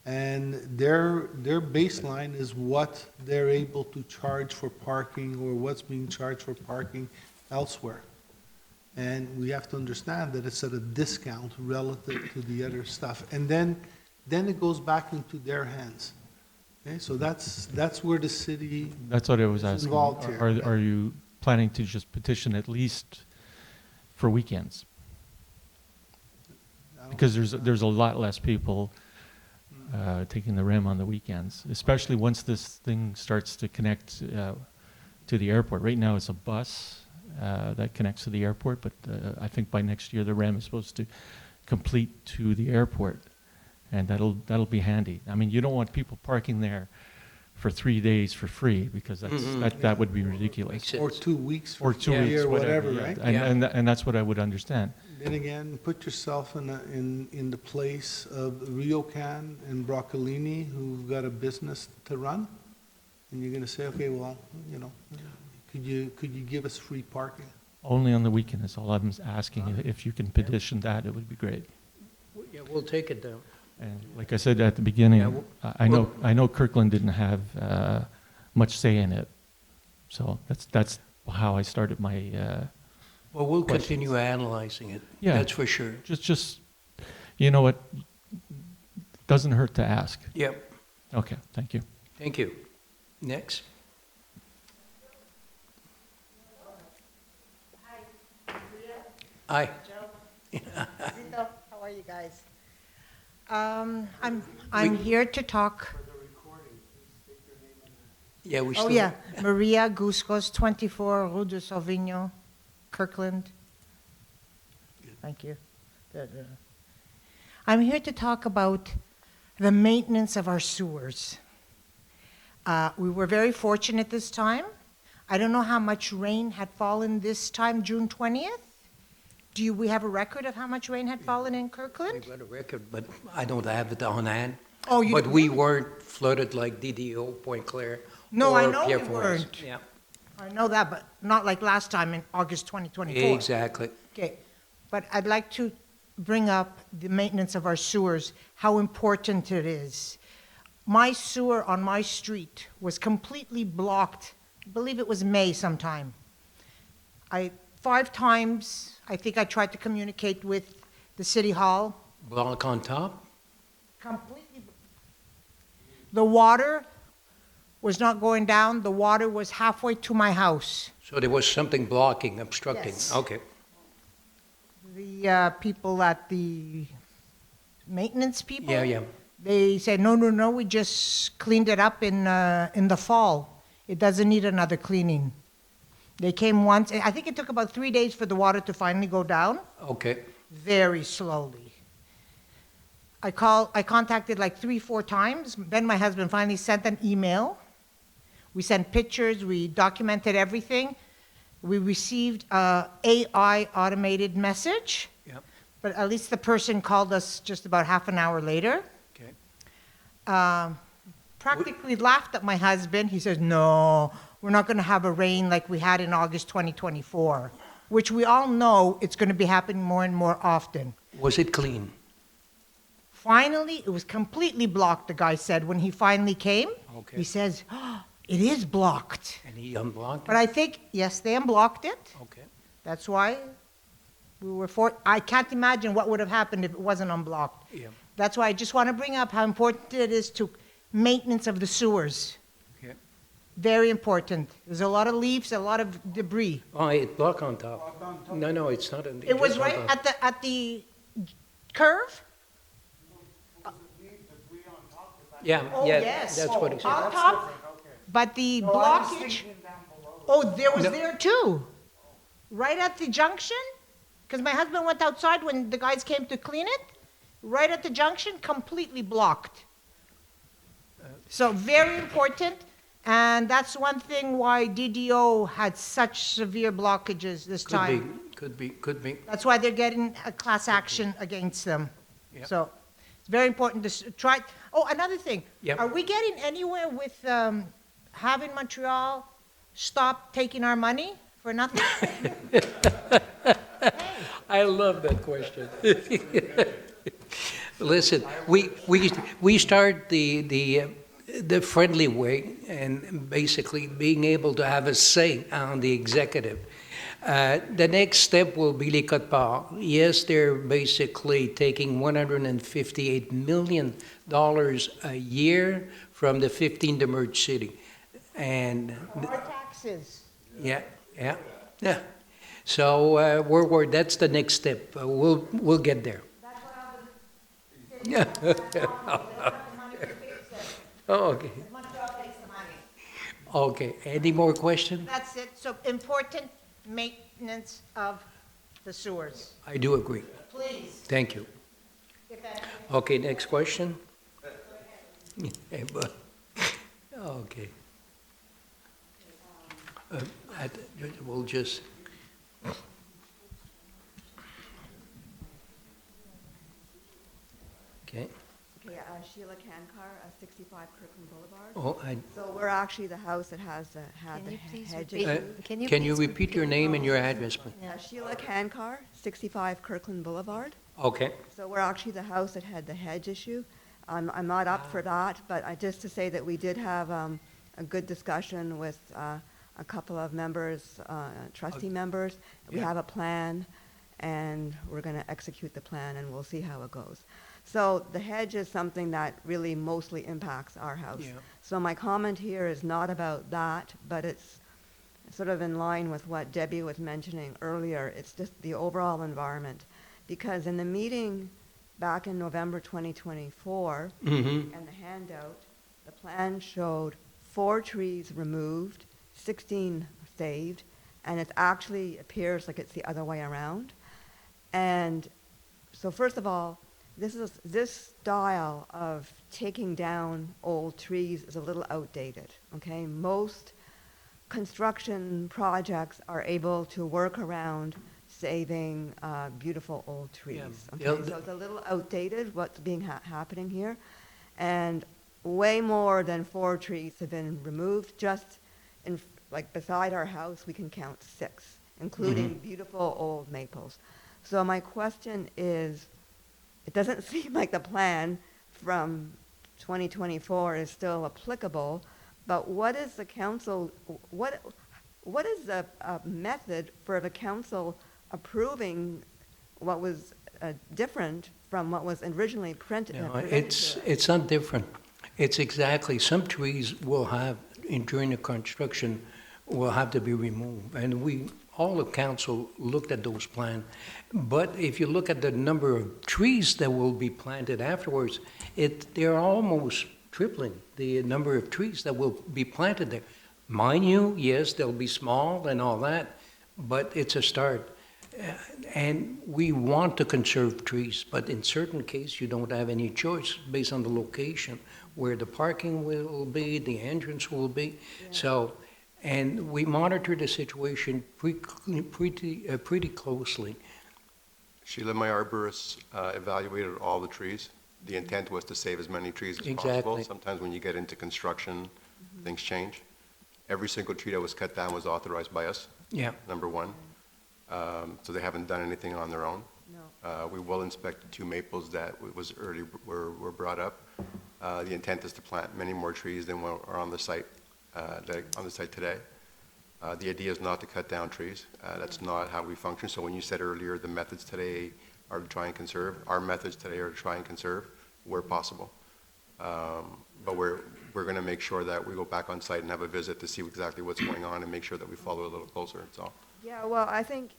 and their baseline is what they're able to charge for parking or what's being charged for parking elsewhere. And we have to understand that it's at a discount relative to the other stuff. And then it goes back into their hands. Okay, so that's where the city That's what I was is asking. involved here. Are you planning to just petition at least for weekends? Because there's a lot less people taking the REM on the weekends, especially once this thing starts to connect to the airport. Right now, it's a bus that connects to the airport, but I think by next year, the REM is supposed to complete to the airport, and that'll be handy. I mean, you don't want people parking there for 3 days for free, because that would be ridiculous. Makes Or sense. 2 weeks Or for 2 free weeks, or whatever, yeah. right? And that's what I would understand. Then again, put yourself in the place of Ryokan and Broccolini, who've got a business to run, and you're gonna say, okay, well, could you give us free parking? Only on the weekend is all I'm asking. If you can petition that, it would be great. Yeah, we'll take it down. And like I said at the beginning, Yeah, I know Kirkland didn't have much say in it. So that's how I started my, Well, we'll questions. continue analyzing it. Yeah. That's for sure. just, you know what, doesn't hurt to ask. Yep, Okay, thank you. thank you. Next. Hi. How are you guys? I'm here to talk. Yeah, we Oh, still. yeah, Maria Guscos, 24 Rue de Sauvignon, Kirkland. Thank you. I'm here to talk about the maintenance of our sewers. We were very fortunate this time. I don't know how much rain had fallen this time, June 20th. We have a record of how much rain had fallen in Kirkland? We've got a record, but I don't have it on hand. Oh, you But don't we have it? weren't flooded like DDO, Point Claire. No, I or know Pierre we Forest. weren't. Yeah, I know that, but not like last time in August 2024. exactly. Okay, but I'd like to bring up the maintenance of our sewers, how important it is. My sewer on my street was completely blocked, I believe it was May sometime. 5 times, I think I tried to communicate with the city hall, Block on top? completely. The water was not going down, the water was halfway to my house. So there was something blocking, obstructing? Yes. Okay. The people at the maintenance people. Yeah. They said, no, we just cleaned it up in the fall. It doesn't need another cleaning. They came once, I think it took about 3 days for the water to finally go down, Okay. very slowly. I contacted like 3-4 times, then my husband finally sent an email. We sent pictures, we documented everything. We received a AI automated message. Yep. But at least the person called us just about half an hour later. Okay. Practically laughed at my husband. He says, no, we're not going to have a rain like we had in August 2024, which we all know it's going to be happening more and more often. Was it clean? Finally, it was completely blocked, the guy said, when he finally came. Okay. He says, it is blocked. And he unblocked But it? I think, yes, they unblocked it. Okay. That's why I can't imagine what would have happened if it wasn't unblocked. Yeah. That's why I just want to bring up how important it is to maintenance of the sewers. Okay. Very important. There's a lot of leaves, a lot of debris. Oh, it block on top. No, it's not. It was just on right top. at the curve? Yeah, Oh, yeah, yes. that's what he said. On top, but the blockage, there was No. there too. Right at the junction, because my husband went outside when the guys came to clean it, right at the junction, completely blocked. So very important, and that's one thing why DDO had such severe blockages this time. Could be. That's why they're getting a class action against them. Yep. So it's very important to try. Oh, another thing. Yep. Are we getting anywhere with having Montreal stop taking our money for nothing? I love that question. Listen, we start the friendly way and basically being able to have a say on the executive. The next step will be les cotes-parts. Yes, they're basically taking $158 million a year from the 15 demerged city. And Our taxes. yeah. So that's the next step. We'll get there. That's what I was. Yeah. Oh, okay. Montreal takes the money. Okay. Any more questions? That's it. So important maintenance of the sewers. I do agree. Please. Thank you. If that- Okay, next question. Okay. We'll just. Okay. Yeah, Sheila Cankar, 65 Kirkland Boulevard. Oh, So we're actually the house that had Can the you please hedge repeat? issue. can you repeat your name and your address, please? Sheila Cankar, 65 Kirkland Boulevard. Okay. So we're actually the house that had the hedge issue. I'm not up for that, but just to say that we did have a good discussion with a couple of members, trustee members. We have a plan, and we're going to execute the plan, and we'll see how it goes. So the hedge is something that really mostly impacts our house. Yeah. So my comment here is not about that, but it's sort of in line with what Debbie was mentioning earlier. It's just the overall environment. Because in the meeting back in November 2024, and the handout, the plan showed 4 trees removed, 16 saved, and it actually appears like it's the other way around. And so first of all, this style of taking down old trees is a little outdated, okay? Most construction projects are able to work around saving beautiful old trees. Yeah. Okay? So it's a little outdated what's being happening here. And way more than 4 trees have been removed. Just in, like beside our house, we can count 6, including beautiful old maples. So my question is, it doesn't seem like the plan from 2024 is still applicable, but what is the council, what is the method for the council approving what was different from what was originally printed? No, presented to us? it's not different. It's exactly, some trees will have, during the construction, will have to be removed. And all of council looked at those plans. But if you look at the number of trees that will be planted afterwards, they're almost tripling the number of trees that will be planted there. Mind you, yes, they'll be small and all that, but it's a start. And we want to conserve trees, but in certain cases, you don't have any choice based on the location, where the parking will be, the entrance will be. So, and we monitor the situation pretty closely. Sheila, my arborists evaluated all the trees. The intent was to save as many trees as possible. Exactly. Sometimes when you get into construction, things change. Every single tree that was cut down was authorized by us, Yeah. number one. So they haven't done anything on their own. No. We will inspect the 2 maples that were brought up. The intent is to plant many more trees than what are on the site today. The idea is not to cut down trees. That's not how we function. So when you said earlier the methods today are to try and conserve, our methods today are to try and conserve where possible. But we're going to make sure that we go back on site and have a visit to see exactly what's going on and make sure that we follow a little closer, that's all. Yeah, well, I think,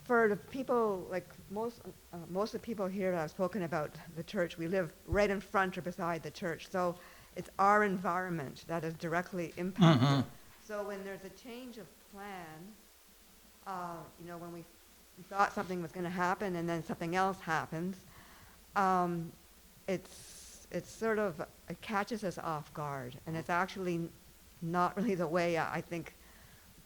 for the people, like most of the people here that have spoken about the church, we live right in front or beside the church. So it's our environment that is directly impacted. So when there's a change of plan, when we thought something was going to happen and then something else happens, it's sort of, it catches us off guard. And it's actually not really the way I think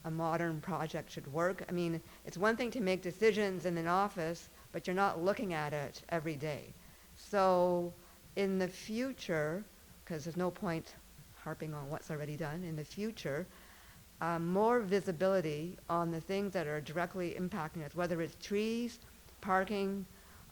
a modern project should work. I mean, it's one thing to make decisions in an office, but you're not looking at it every day. So in the future, because there's no point harping on what's already done, in the future, more visibility on the things that are directly impacting us, whether it's trees, parking,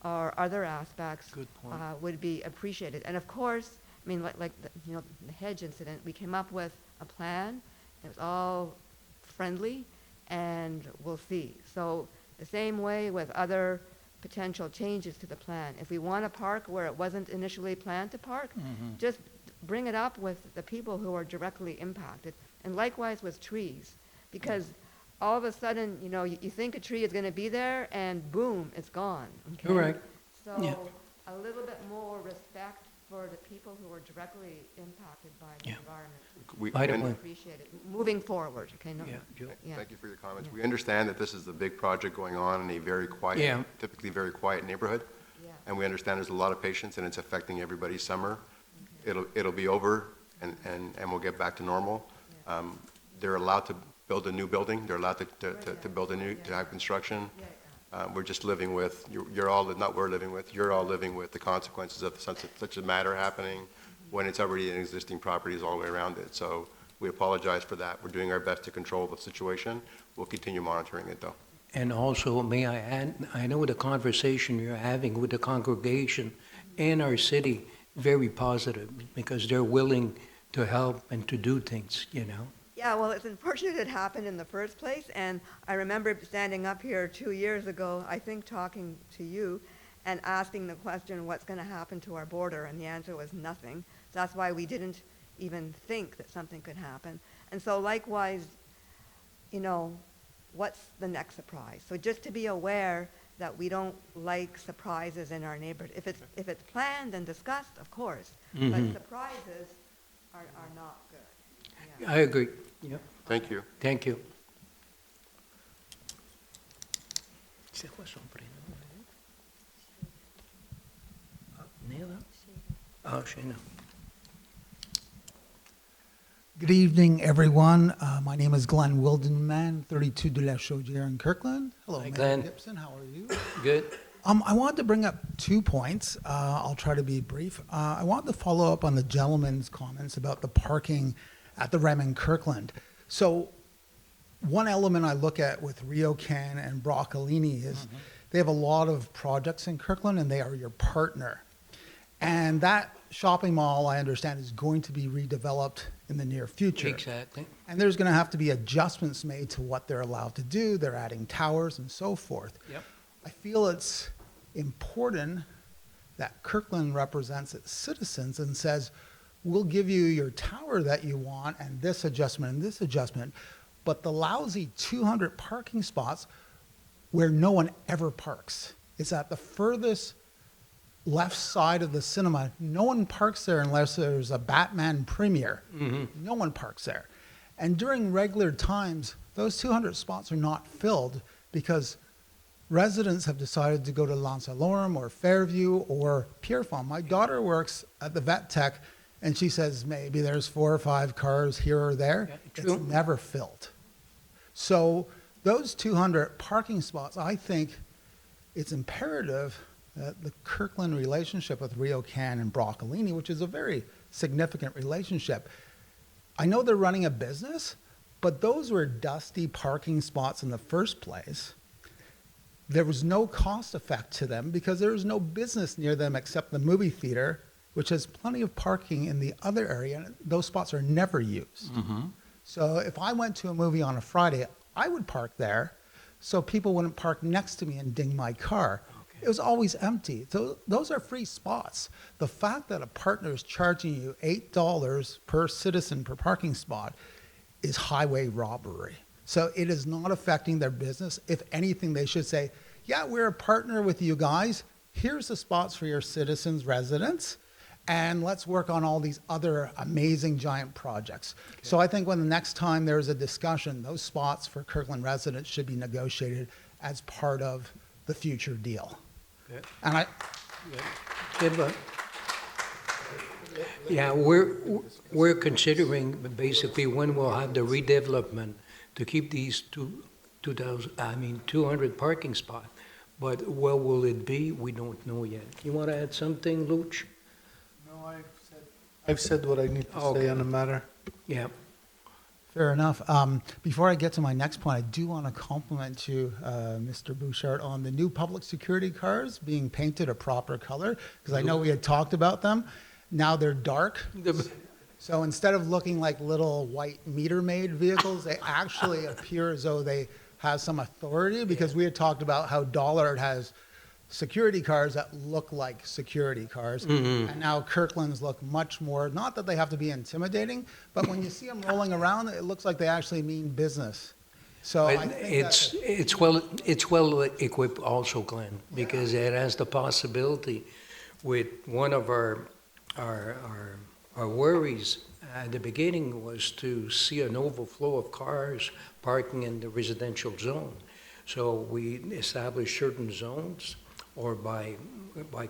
or other aspects, Good point. would be appreciated. And of course, I mean, like the hedge incident, we came up with a plan. It was all friendly, and we'll see. So the same way with other potential changes to the plan. If we want to park where it wasn't initially planned to park, just bring it up with the people who are directly impacted. And likewise with trees, because all of a sudden, you think a tree is going to be there, and boom, it's gone. Okay? Correct. So Yeah. a little bit more respect for the people who are directly impacted by the Yeah. environment. By the and- way- Appreciate it. Moving forward, okay? No, Yeah, Joe. yeah. Thank you for your comments. Yeah. We understand that this is a big project going on in a very quiet, Yeah. typically very quiet neighborhood. Yeah. And we understand there's a lot of patients and it's affecting everybody's summer. It'll be over and we'll get back to normal. They're allowed to build a new building. They're allowed to build to have construction. We're just living with, you're all living with the consequences of such a matter happening when it's already in existing properties all the way around it. So we apologize for that. We're doing our best to control the situation. We'll continue monitoring it though. And also, may I add, I know the conversation you're having with the congregation in our city, very positive, because they're willing to help and to do things. Yeah, well, it's unfortunate it happened in the first place, and I remember standing up here 2 years ago, I think talking to you, and asking the question, what's going to happen to our border? And the answer was nothing. So that's why we didn't even think that something could happen. And so likewise, you know, what's the next surprise? So just to be aware that we don't like surprises in our neighborhood. If it's planned and discussed, of course, but surprises are not good. Yeah. I agree. Yep. Thank you. Thank you. Oh, Shayna. Good evening, everyone. My name is Glenn Wildenman, 32 de la Chaudière in Kirkland. Hello, Hi, Mayor Glenn. Gibson. How are you? Good. I wanted to bring up 2 points. I'll try to be brief. I wanted to follow up on the gentleman's comments about the parking at the REM in Kirkland. So one element I look at with RioCan and Broccolini is they have a lot of projects in Kirkland, and they are your partner. And that shopping mall, I understand, is going to be redeveloped in the near future. Exactly. And there's going to have to be adjustments made to what they're allowed to do. They're adding towers and so forth. Yep. I feel it's important that Kirkland represents its citizens and says, we'll give you your tower that you want and this adjustment, but the lousy 200 parking spots where no one ever parks. It's at the furthest left side of the cinema. No one parks there unless there's a Batman premiere. No one parks there. And during regular times, those 200 spots are not filled because residents have decided to go to Lancelorme or Fairview or Pierrefonds. My daughter works at the Vet Tech, and she says maybe there's 4 or 5 cars here or there. Yeah, true. It's never filled. So those 200 parking spots, I think it's imperative that the Kirkland relationship with RioCan and Broccolini, which is a very significant relationship, I know they're running a business, but those were dusty parking spots in the first place. There was no cost effect to them because there was no business near them except the movie theater, which has plenty of parking in the other area, and those spots are never used. So if I went to a movie on a Friday, I would park there so people wouldn't park next to me and ding my car. It was always empty. So those are free spots. The fact that a partner is charging you $8 per citizen per parking spot is highway robbery. So it is not affecting their business. If anything, they should say, yeah, we're a partner with you guys. Here's the spots for your citizens, residents, and let's work on all these other amazing giant projects. Okay. So I think when the next time there's a discussion, those spots for Kirkland residents should be negotiated as part of the future deal. Good. And I, Good, but yeah, we're considering basically when we'll have the redevelopment to keep these 200 parking spots. But where will it be? We don't know yet. You want to add something, Luch? No, I've said what I need to say on the matter. Yeah. fair enough. Before I get to my next point, I do want to compliment you, Mr. Bouchard, on the new public security cars being painted a proper color, because I know we had talked about them. Now they're dark. So instead of looking like little white meter-maid vehicles, they actually appear as though they have some authority, because we had talked about how Dollard has security cars that look like security cars. And now Kirkland's look much more, not that they have to be intimidating, but when you see them rolling around, it looks like they actually mean business. So I think it's well equipped also, Glenn, because it has the possibility with one of our worries at the beginning was to see an overflow of cars parking in the residential zone. So we established certain zones or by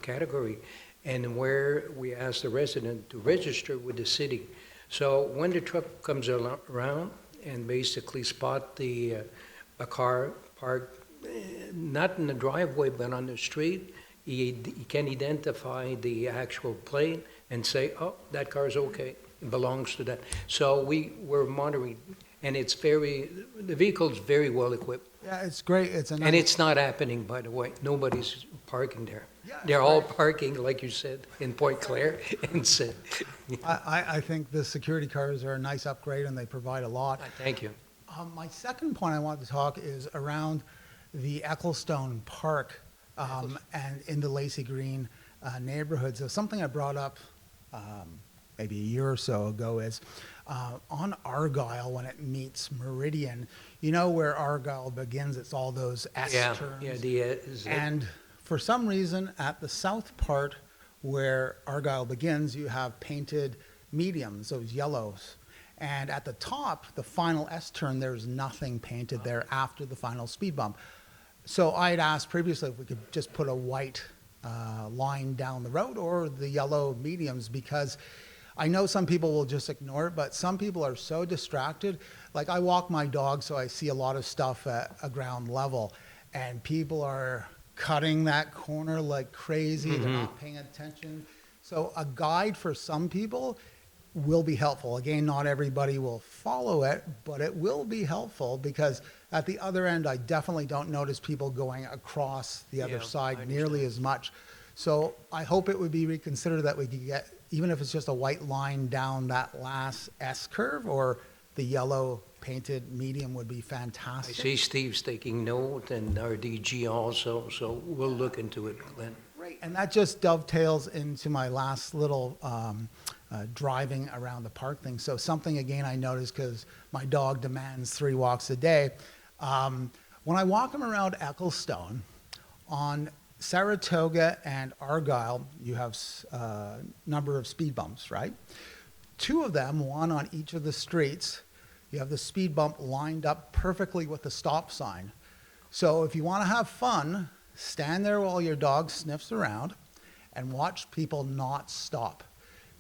category, and where we ask the resident to register with the city. So when the truck comes around and basically spot a car parked, not in the driveway, but on the street, he can identify the actual plate and say, oh, that car's okay, it belongs to that. So we're monitoring, and the vehicle's very well equipped. Yeah, it's great. And it's not happening, by the way. Nobody's parking there. They're all parking, like you said, in Point Claire and said, I think the security cars are a nice upgrade and they provide a lot. thank you. My second point I wanted to talk is around the Ecclestone Park and in the Lacey Green neighborhood. So something I brought up maybe a year or so ago is on Argyle when it meets Meridian, you know where Argyle begins, it's all those S turns. And for some reason at the south part where Argyle begins, you have painted mediums, those yellows. And at the top, the final S turn, there's nothing painted there after the final speed bump. So I had asked previously if we could just put a white line down the road or the yellow mediums, because I know some people will just ignore it, but some people are so distracted. Like I walk my dog, so I see a lot of stuff at a ground level, and people are cutting that corner like crazy. They're not paying attention. So a guide for some people will be helpful. Again, not everybody will follow it, but it will be helpful because at the other end, I definitely don't notice people going across the other side nearly as much. So I hope it would be reconsidered that we could get, even if it's just a white line down that last S curve, or the yellow painted medium would be I fantastic. see Steve's taking note and our DG also, so we'll look into it, Glenn. Right, and that just dovetails into my last little driving around the park thing. So something, again, I noticed because my dog demands 3 walks a day. When I walk him around Ecclestone, on Saratoga and Argyle, you have a number of speed bumps, right? 2 of them, one on each of the streets, you have the speed bump lined up perfectly with the stop sign. So if you want to have fun, stand there while your dog sniffs around and watch people not stop.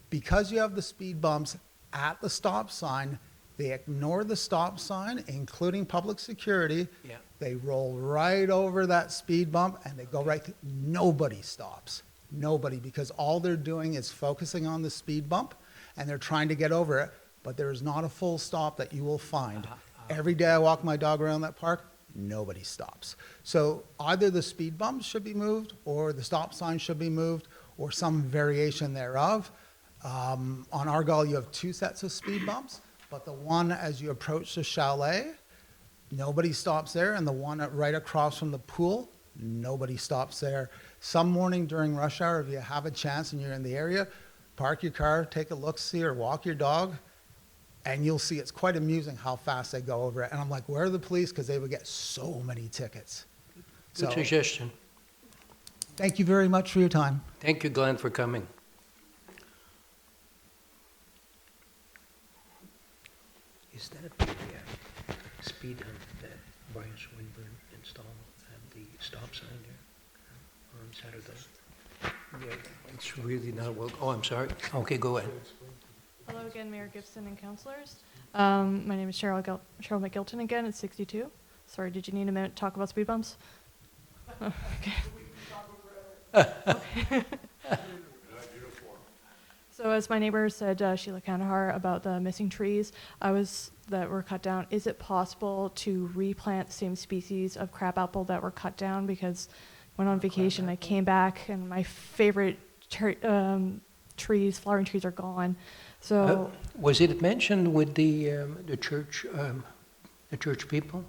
Because you have the speed bumps at the stop sign, they ignore the stop sign, including public security. Yeah. They roll right over that speed bump and they go right through. Nobody stops. Nobody, because all they're doing is focusing on the speed bump and they're trying to get over it, but there is not a full stop that you will find. Every day I walk my dog around that park, nobody stops. So either the speed bumps should be moved or the stop sign should be moved or some variation thereof. On Argyle, you have 2 sets of speed bumps, but the one as you approach the chalet, nobody stops there, and the one right across from the pool, nobody stops there. Some morning during rush hour, if you have a chance and you're in the area, park your car, take a look-see, or walk your dog, and you'll see it's quite amusing how fast they go over it. And I'm like, where are the police? Because they would get so many tickets. Good suggestion. Thank you very much for your time. Thank you, Glenn, for coming. Is that the speed hump that Brian Swinburne installed at the stop sign there on Saturday? Yeah, it's really not well. Oh, I'm sorry. Okay, go ahead. Hello again, Mayor Gibson and councilors. My name is Cheryl McGilton again at 62. Sorry, did you need a minute to talk about speed bumps? Oh, okay. So as my neighbor said, Sheila Kandahar, about the missing trees that were cut down, is it possible to replant the same species of crabapple that were cut down? Because when on vacation, I came back and my favorite trees, flowering trees, are gone. So Was it mentioned with the church people?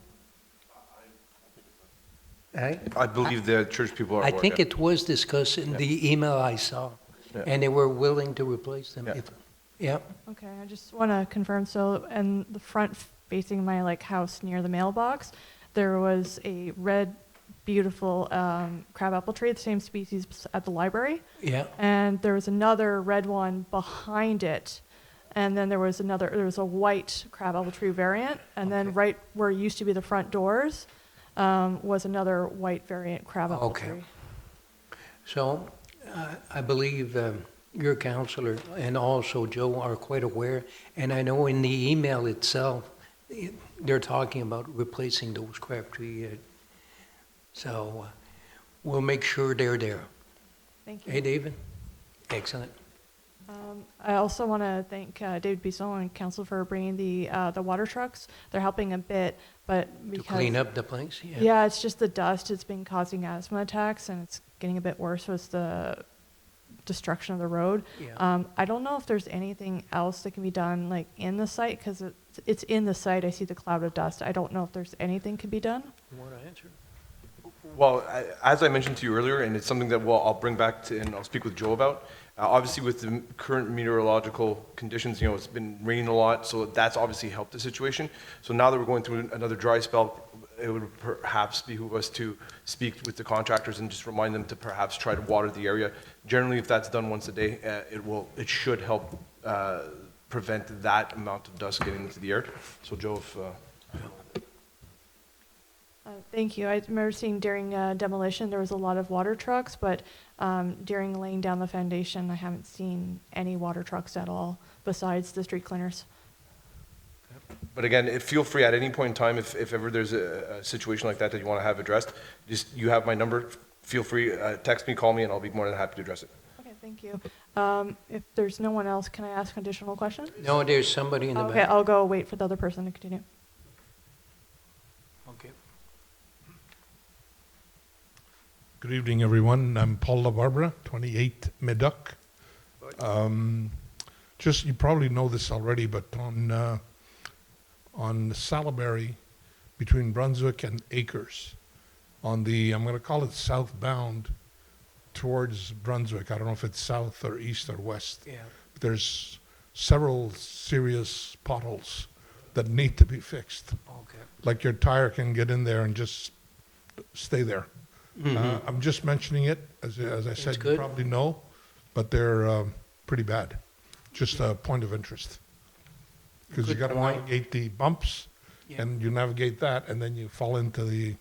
I believe the church people are I aware, think yeah. it was discussed in the email I saw, and they were willing to replace them. Yeah. Okay, I just want to confirm. So, in the front facing my house near the mailbox, there was a red, beautiful crabapple tree, the same species at the library. Yeah. And there was another red one behind it, and then there was a white crabapple tree variant, and then right where it used to be the front doors was another white variant crabapple tree. So, I believe your counselor and also Joe are quite aware, and I know in the email itself, they're talking about replacing those crab trees. So we'll make sure they're there. Thank you. Hey, David? Excellent. I also want to thank David Bisson and council for bringing the water trucks. They're helping a bit, but To because clean up the place, yeah. yeah, it's just the dust. It's been causing asthma attacks, and it's getting a bit worse with the destruction of the road. Yeah. I don't know if there's anything else that can be done like in the site because it's in the site. I see the cloud of dust. I don't know if there's anything can be done. You want to answer? Well, as I mentioned to you earlier, and it's something that I'll bring back to, and I'll speak with Joe about, obviously with the current meteorological conditions, you know, it's been raining a lot, so that's obviously helped the situation. So now that we're going through another dry spell, it would perhaps behoove us to speak with the contractors and just remind them to perhaps try to water the area. Generally, if that's done once a day, it should help prevent that amount of dust getting into the air. So Joe, if... Thank you. I remember seeing during demolition there was a lot of water trucks, but during laying down the foundation, I haven't seen any water trucks at all besides the street cleaners. But again, feel free at any point in time, if ever there's a situation like that that you want to have addressed, just, you have my number, feel free, text me, call me, and I'll be more than happy to address it. Okay, thank you. If there's no one else, can I ask additional questions? No, there's somebody in the Okay, back. I'll go wait for the other person to continue. Okay. Good evening, everyone. I'm Paul LaBarbera, 28 Medoc. Just, you probably know this already, but on Salaberry, between Brunswick and Acres, on the, I'm going to call it southbound towards Brunswick. I don't know if it's south or east or west. Yeah. There's several serious potholes that need to be fixed. Okay. Like your tire can get in there and just stay there. I'm just mentioning it, as I said, you good. probably know, but they're pretty bad. Just a point of interest. Because you Good got to point. navigate the bumps, Yeah. and you navigate that, and then you fall into the...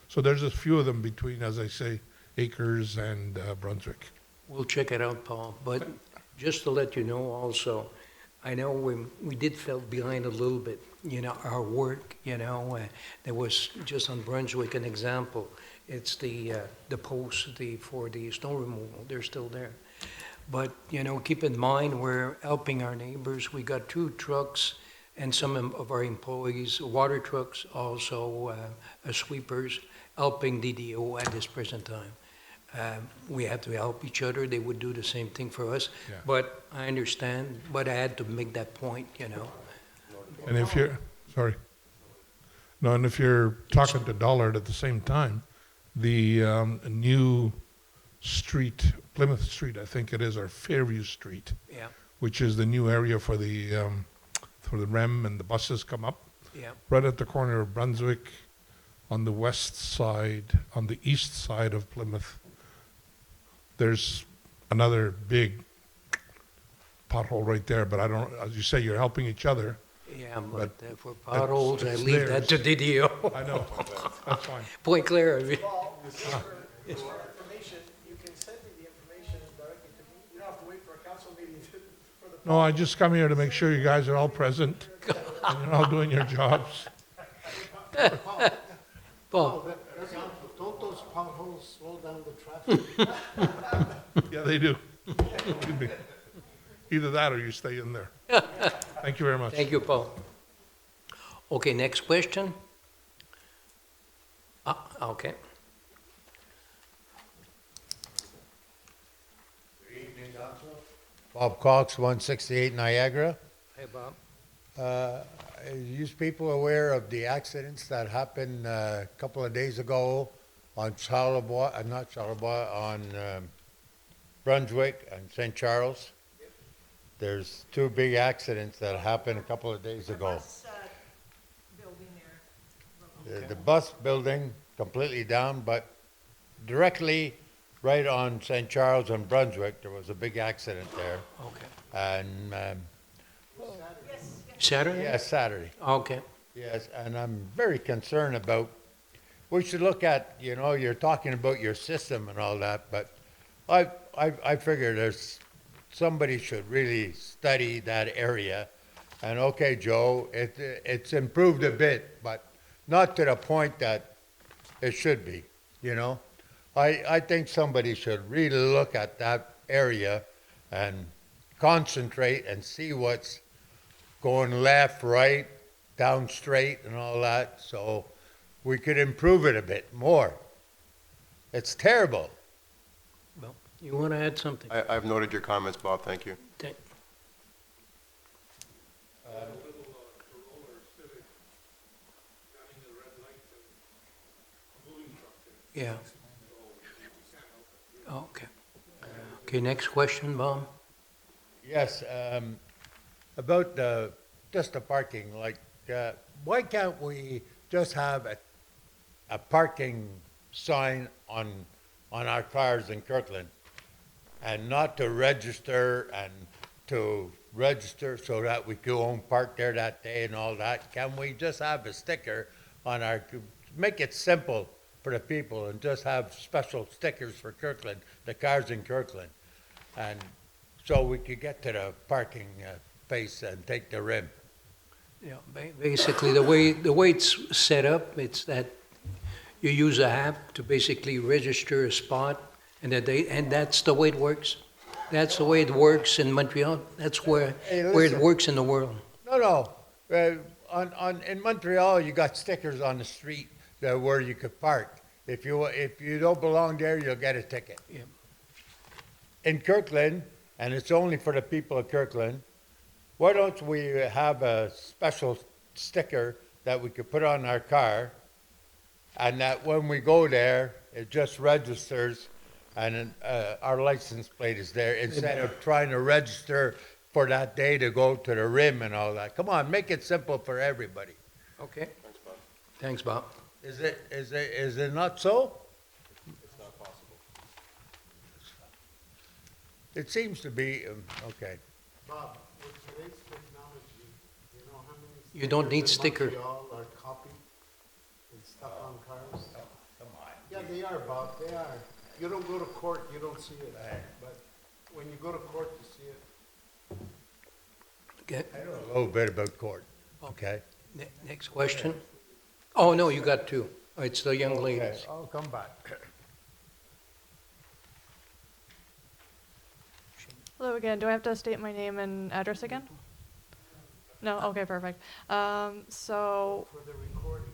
So there's a few of them between, as I say, Acres and Brunswick. We'll check it out, Paul. But just to let you know also, I know we did fell behind a little bit, you know, our work, you know. There was, just on Brunswick, an example. It's the posts for the snow removal. They're still there. But, you know, keep in mind, we're helping our neighbors. We got 2 trucks and some of our employees, water trucks, also sweepers, helping DDO at this present time. We have to help each other. They would do the same thing for us. Yeah. But I understand, but I had to make that point, you know. And if you're... Sorry. No, and if you're talking to Dollard at the same time, the new street, Plymouth Street, I think it is, or Fairview Street, Yeah, which is the new area for the REM and the buses come up. yeah. Right at the corner of Brunswick, on the west side, on the east side of Plymouth, there's another big pothole right there, but I don't, as you say, you're helping each other. Yeah, but for potholes, I it's leave that to DDO. I know, that's fine. Point clear. For information, you can send me the information directly to me. You don't have to wait for a council meeting for the... No, I just come here to make sure you guys are all present and you're all doing your jobs. Paul, Don't those potholes slow down the traffic? Yeah, they do. Believe me. Either that or you stay in there. Thank you very much. thank you, Paul. Okay, next question. Okay. Bob Cox, 168 Niagara. Hey, Bob. Are you people aware of the accidents that happened a couple of days ago on on Brunswick and St. Charles? There's 2 big accidents that happened a couple of days ago. The bus building completely down, but directly right on St. Charles and Brunswick, there was a big accident there. Okay. And, Saturday? yes, Saturday. Okay. Yes, and I'm very concerned about, we should look at, you know, you're talking about your system and all that, but I figure somebody should really study that area. And okay, Joe, it's improved a bit, but not to the point that it should be, you know? I think somebody should really look at that area and concentrate and see what's going left, right, down straight and all that, so we could improve it a bit more. It's terrible. Well, you want to add something? I've noted your comments, Bob, thank you. Thank- Yeah. Okay. Okay, next question, Bob? Yes, about just the parking, like, why can't we just have a parking sign on our cars in Kirkland? And not to register and to register so that we go and park there that day and all that? Can we just have a sticker on our, make it simple for the people and just have special stickers for Kirkland, the cars in Kirkland? And so we could get to the parking place and take the rim. Yeah, basically, the way it's set up, it's that you use a app to basically register a spot, and that's the way it works. That's the way it works in Montreal. That's where it listen. works in the world. No. In Montreal, you got stickers on the street where you could park. If you don't belong there, you'll get a ticket. Yeah. In Kirkland, and it's only for the people of Kirkland, why don't we have a special sticker that we could put on our car, and that when we go there, it just registers, and our license plate is there, instead of trying to register for that day to go to the rim and all that. Come on, make it simple for everybody. Okay. Thanks, Bob. Is it not so? It's not possible. It seems to be, okay. Bob, with today's technology, you know how many You don't need stickers sticker. in Montreal are copied and stuck on cars? Come on. Yeah, they are, Bob, they are. You don't go to court, you don't see it, but when you go to court, you see it. Okay. I know a little bit about court, okay? Next question. Oh, no, you got two. Oh, it's the young Okay, ladies. I'll come back. Hello again. Do I have to state my name and address again? No? Okay, perfect. So, For the recording,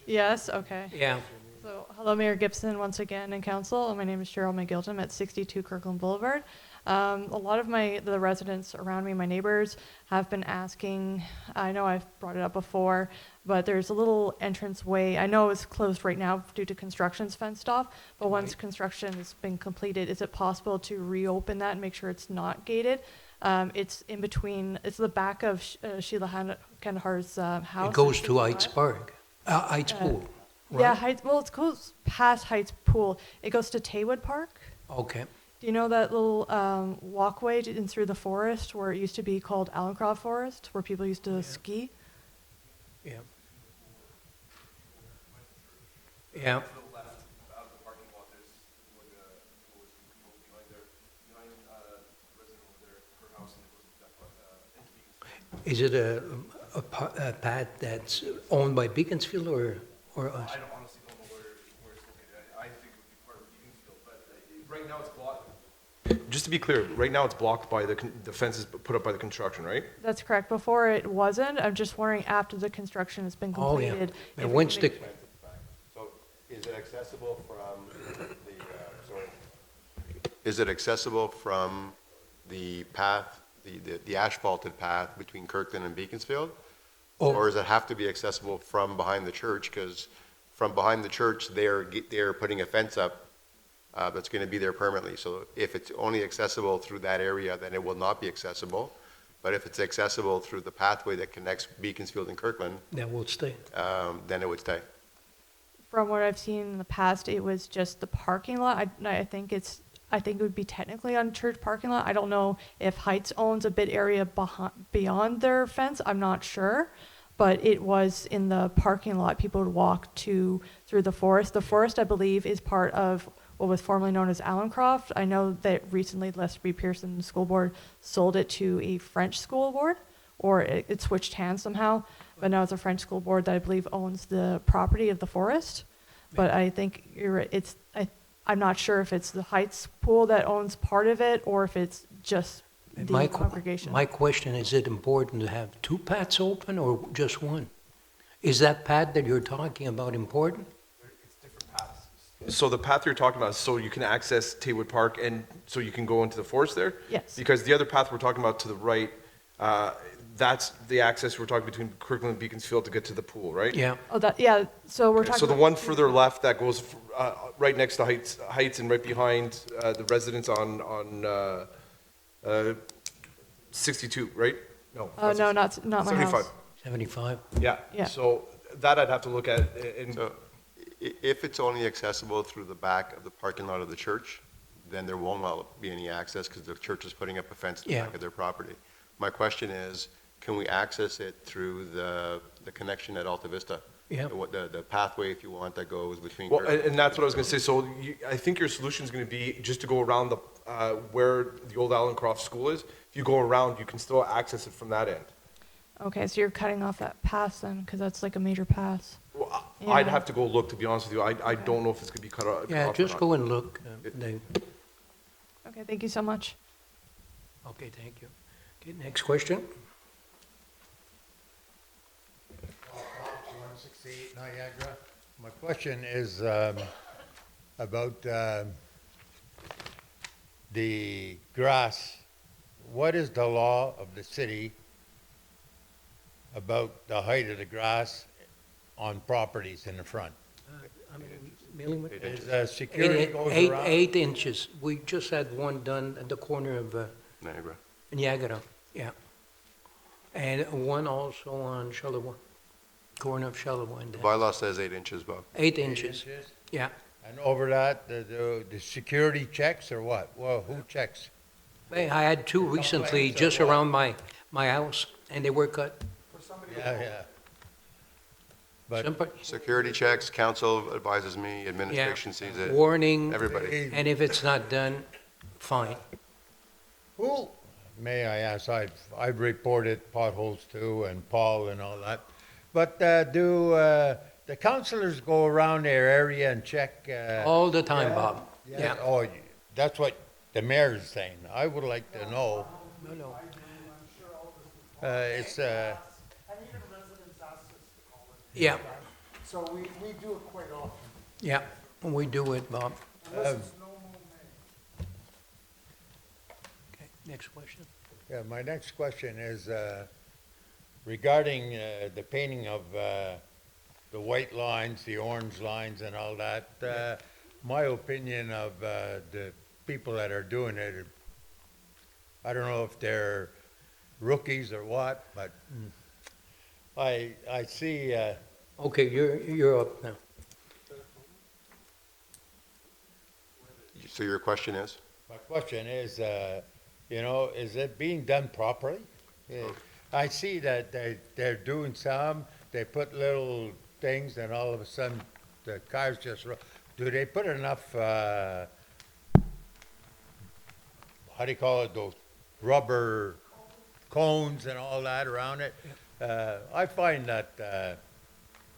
yes, okay. Yeah. So, hello, Mayor Gibson, once again, and council. My name is Cheryl McGilton at 62 Kirkland Boulevard. A lot of the residents around me, my neighbors, have been asking, I know I've brought it up before, but there's a little entrance way. I know it's closed right now due to construction's fenced off, but once construction has been completed, is it possible to reopen that and make sure it's not gated? It's in between, it's the back of Sheila Kandahar's house. It goes to Heights Park, Heights Pool, Yeah, right? it goes past Heights Pool. It goes to Taywood Park. Okay. Do you know that little walkway in through the forest where it used to be called Allencroft Forest, where people used to ski? Yeah. Yeah. Is it a path that's owned by Beaconsfield or us? I don't honestly don't know where it's located. I think it would be part of Beaconsfield, but right now it's blocked. Just to be clear, right now it's blocked by the fences put up by the construction, right? That's correct. Before it wasn't. I'm just wondering after the construction has been Oh, yeah. completed. And if we once can the, make- So is it accessible from is it accessible from the path, the asphalted path between Kirkland and Beaconsfield? Or does it have to be accessible from behind the church? Because from behind the church, they're putting a fence up that's going to be there permanently. So if it's only accessible through that area, then it will not be accessible. But if it's accessible through the pathway that connects Beaconsfield and Kirkland, that will stay. then it would stay. From what I've seen in the past, it was just the parking lot. I think it would be technically on church parking lot. I don't know if Heights owns a bit area beyond their fence. I'm not sure, but it was in the parking lot. People would walk through the forest. The forest, I believe, is part of what was formerly known as Allencroft. I know that recently Lester B. Pearson School Board sold it to a French school board, or it switched hands somehow. But now it's a French school board that I believe owns the property of the forest. But I think you're right. I'm not sure if it's the Heights pool that owns part of it or if it's just the congregation. My question, is it important to have two paths open or just one? Is that path that you're talking about important? So the path you're talking about is so you can access Taywood Park and so you can go into the forest there? Yes. Because the other path we're talking about to the right, that's the access we're talking between Kirkland and Beaconsfield to get to the pool, right? Yeah. Oh, that, yeah, so we're talking. So the about- one further left that goes right next to Heights and right behind the residence on 62, right? No. No, not my 75. house. 75? Yeah. Yeah. So that I'd have to look at. And So if it's only accessible through the back of the parking lot of the church, then there won't be any access because the church is putting up a fence in the Yeah. back of their property. My question is, can we access it through the connection at Alta Vista? Yeah. The pathway, if you want, that goes between. Well, Kirkland- and that's what I was going to say. So I think your solution is going to be just to go around the where the old Allen Croft School is. If you go around, you can still access it from that end. Okay, so you're cutting off that pass then, because that's like a major pass. Well, Yeah. I'd have to go look, to be honest with you. I don't know if it's going to be cut off. Yeah, just go and look, Dave. Okay, thank you so much. Okay, thank you. Okay, next question. 168 Niagara. My question is about the grass. What is the law of the city about the height of the grass on properties in the front? Security goes around? 8 inches. We just had one done at the corner of Niagara. Niagara, yeah. And one also on Charlevoix, corner of Charlevoix. The bylaw says 8 inches, Bob. 8 inches, yeah. And over that, the security checks or what? Well, who checks? Hey, I had two recently just around my house, and they were cut. Yeah. But Security checks, council advises me, Yeah, administration sees it. warning. Everybody. And if it's not done, fine. who, may I ask, I've reported potholes too, and Paul and all that. But do the councilors go around their area and check? All the time, Bob. Yeah. Oh, that's what the mayor's saying. I would like to know. No. It's, And even residents ask us to call it. Yeah, So we do it quite often. yeah, we do it, Bob. Unless it's no movement. Okay, next question. yeah, my next question is regarding the painting of the white lines, the orange lines and all that. My opinion of the people that are doing it, I don't know if they're rookies or what, but I see, Okay, you're up now. So your question is? my question is, is it being done properly? I see that they're doing some, they put little things and all of a sudden the cars just, do they put enough, how do you call it, those rubber cones and all that around it? I find that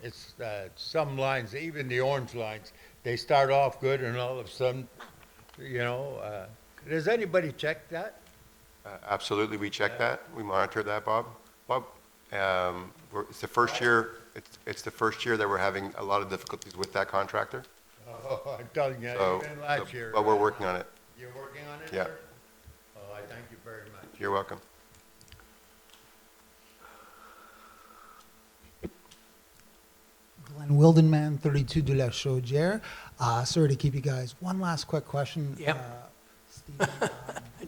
it's some lines, even the orange lines, they start off good and all of a sudden, does anybody check that? Absolutely, we check that. We monitor that, Bob. Bob, it's the first year, it's the first year that we're having a lot of difficulties with that contractor. Oh, I'm telling you, So, even last year. but we're working on it. You're working on it, Yeah. sir? Oh, I thank you very much. You're welcome. Glenn Wildenman, 32 de la Chaudière. Sorry to keep you guys. One last quick question. Yep. Stephen,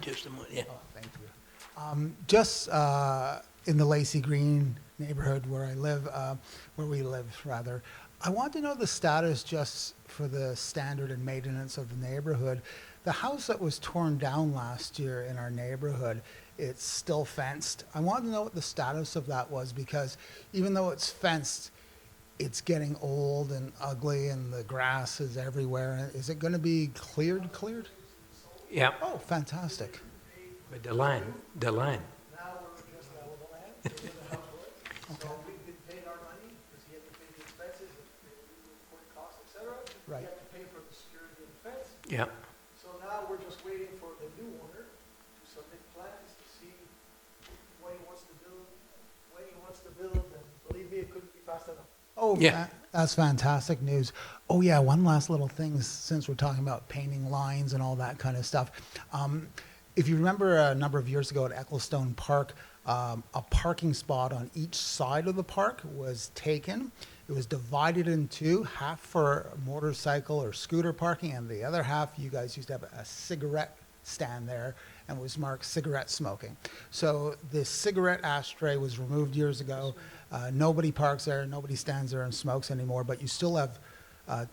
Just a moment, yeah. oh, thank you. Just in the Lacey Green neighborhood where I live, where we live, rather, I want to know the status just for the standard and maintenance of the neighborhood. The house that was torn down last year in our neighborhood, it's still fenced. I want to know what the status of that was because even though it's fenced, it's getting old and ugly and the grass is everywhere. Is it going to be cleared? Yeah, Oh, fantastic. but the line. Now we're just level the land, with the house wood. So we've been paying our money, because you have to pay the expenses, the court costs, et cetera. Right. You have to pay for the security of the fence. Yeah, So now we're just waiting for the new owner to submit plans to Oh, Yeah. that's fantastic news. Oh, yeah, one last little thing, since we're talking about painting lines and all that kind of stuff. If you remember a number of years ago at Ecclestone Park, a parking spot on each side of the park was taken. It was divided in two, half for motorcycle or scooter parking, and the other half, you guys used to have a cigarette stand there and was marked cigarette smoking. So the cigarette ashtray was removed years ago. Nobody parks there, nobody stands there and smokes anymore, but you still have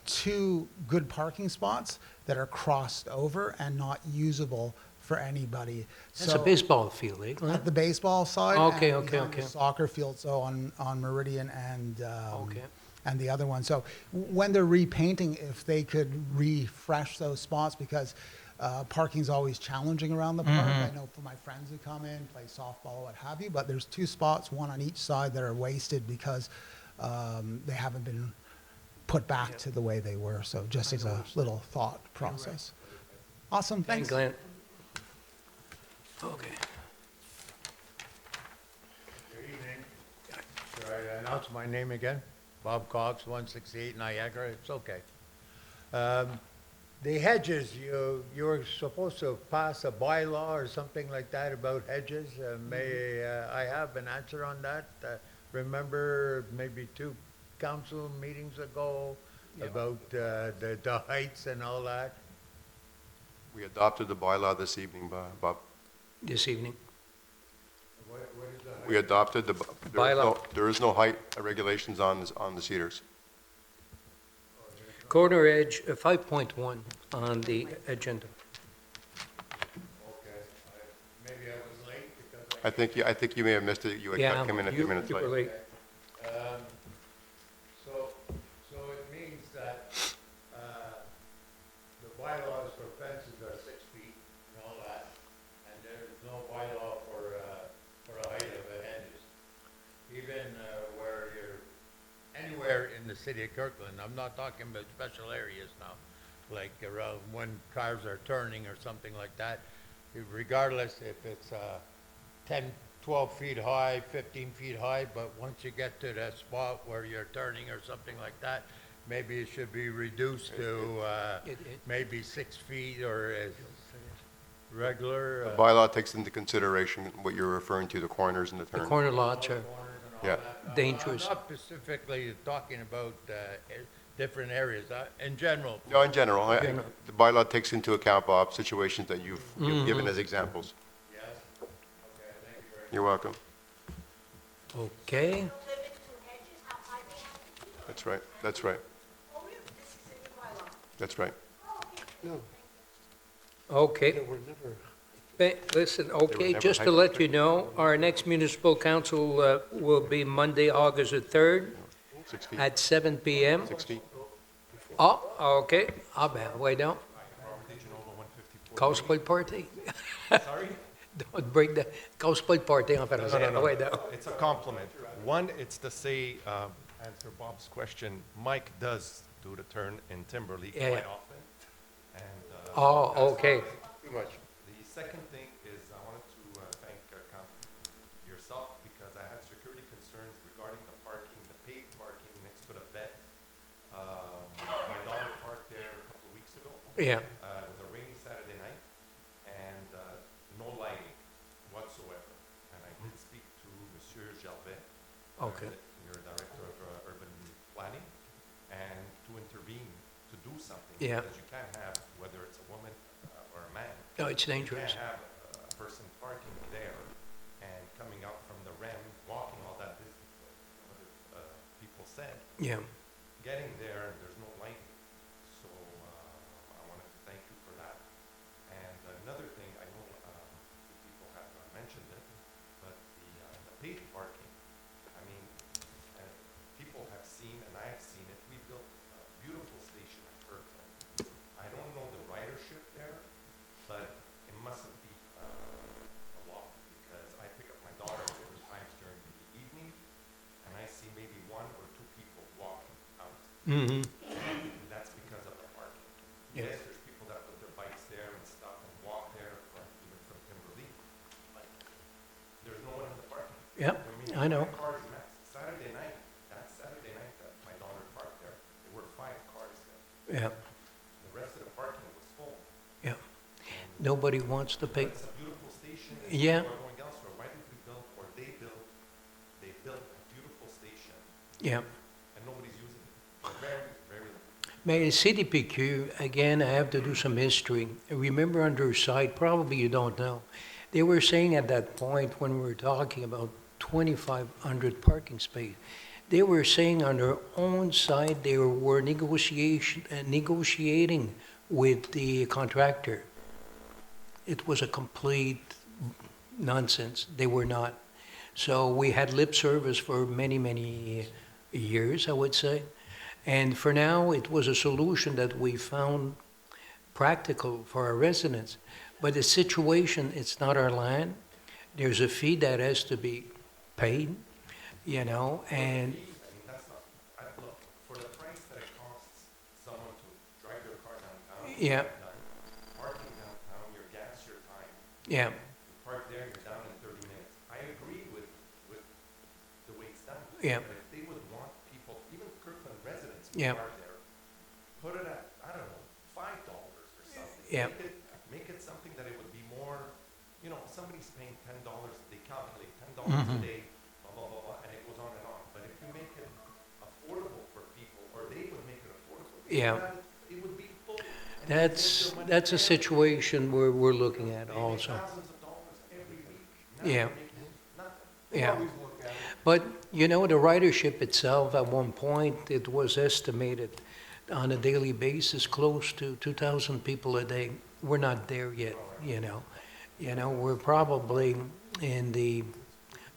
two good parking spots that are crossed over and not usable for anybody. That's a baseball field, eh, Glenn? At the baseball side. Okay, and okay, behind the okay. soccer field, so on Meridian and Okay. and the other one. So when they're repainting, if they could refresh those spots, because parking's always challenging around the park. I know for my friends who come in, play softball, what have you, but there's two spots, one on each side, that are wasted because they haven't been put back to the way they were. So just as a little thought process. Awesome, Thanks, thanks. Glenn. Okay. Good evening. Should I announce my name again? Bob Cox, 168 Niagara, it's okay. The hedges, you were supposed to pass a bylaw or something like that about hedges. May I have an answer on that? Remember maybe 2 council meetings ago about the heights and all that? We adopted the bylaw this evening, Bob. This evening. What is the height? We adopted the, Bylaw. there is no height regulations on the cedars. Corner edge, 5.1 on the agenda. Okay, maybe I was late because I think you may have missed it. You had Yeah, come in a few minutes you were late. late. So it means that the bylaws for fences are 6 feet and all that, and there's no bylaw for the height of the hedges. Even where you're anywhere in the city of Kirkland, I'm not talking about special areas now, like around when cars are turning or something like that, regardless if it's 10, 12 feet high, 15 feet high, but once you get to that spot where you're turning or something like that, maybe it should be reduced to maybe 6 feet or as regular. The bylaw takes into consideration what you're referring to, the corners and the The turn. corner lots are corners and all Yeah. that. dangerous. I'm not specifically talking about different areas, in general. No, in general, the bylaw takes into account, Bob, situations that you've given as examples. Yes? Okay, thank you very much. You're welcome. Okay. That's right, that's right. That's right. No, Okay. they were never. Listen, okay, never just to let you know, our next municipal council will be Monday, August the 3rd 6 feet, at 7 p.m. 6 feet. Oh, okay. Ah ben, voyons. Casse pas le party. Sorry? Don't break the... Casse pas le party en français. No. Voyons. It's a compliment. One, it's to say, answer Bob's question, Mike does do the turn in Timberlake Yeah, quite yeah. often. And, Oh, that's okay. Too much. The second thing is I wanted to thank yourself because I had security concerns regarding the parking, the paid parking next to the vet. My daughter parked there a couple of weeks ago. Yeah. It was a rainy Saturday night and no lighting whatsoever. And I did speak to Monsieur Gervais, Okay. your director of urban planning, and to intervene, to do something. Yeah. Because you can't have, whether it's a woman or a man. No, it's You dangerous. can't have a person parking there and coming out from the REM, walking all that distance, like other people said. Yeah. Getting there, there's no lighting. So I wanted to thank you for that. And another thing, I know people have mentioned it, but the paid parking, I mean, people have seen, and I have seen it, we built a beautiful station at Kirkland. I don't know the ridership there, but it mustn't be a lot, because I pick up my daughter certain times during the evening, and I see maybe 1 or 2 people walking out. Mm-hmm. And that's because of the parking. Yeah. Yes, there's people that put their bikes there and stuff and walk there even from Timberlake. But there's no one in the parking. Yep, mean, I know. my car's next Saturday night, that Saturday Yeah, The rest of the parking was full. yeah. Nobody wants to pay. But it's a beautiful station, and Yeah. people are going elsewhere. Why did we build, or they built a beautiful station, Yeah. and nobody's using it? Very, very little. Mais CDPQ, again, I have to do some history. Remember on their site, probably you don't know, they were saying at that point when we were talking about 2,500 parking spaces, they were saying on their own side they were negotiating with the contractor. It was a complete nonsense. They were not. So we had lip service for many, many years, I would say. And for now, it was a solution that we found practical for our residents. But the situation, it's not our land. There's a fee that has to be paid, you know, and I mean, that's not, look, for the price that it costs someone to drive their car downtown. Yeah. Parking downtown, your gas, your time. yeah, You park there, you're down in 30 minutes. I agree with the way it's done. Yeah. But if they would want people, even Kirkland residents who Yeah. are there, put it at, I don't know, $5 or something. Yeah. Make it something that it would be more, you know, somebody's paying $10, they calculate $10 Mhm. a day, blah, blah, blah, blah, and it goes on and on. But if you make it affordable for people, or they would make it affordable. Yeah. It would be full. and they'd save their money that's a there. situation where we're looking at They make also. thousands of dollars every week. Now Yeah. they're making nothing. Yeah. But, you know, the ridership itself, at one point, it was estimated on a daily basis close to 2,000 people a day. We're not there yet, you know. You know, we're probably in the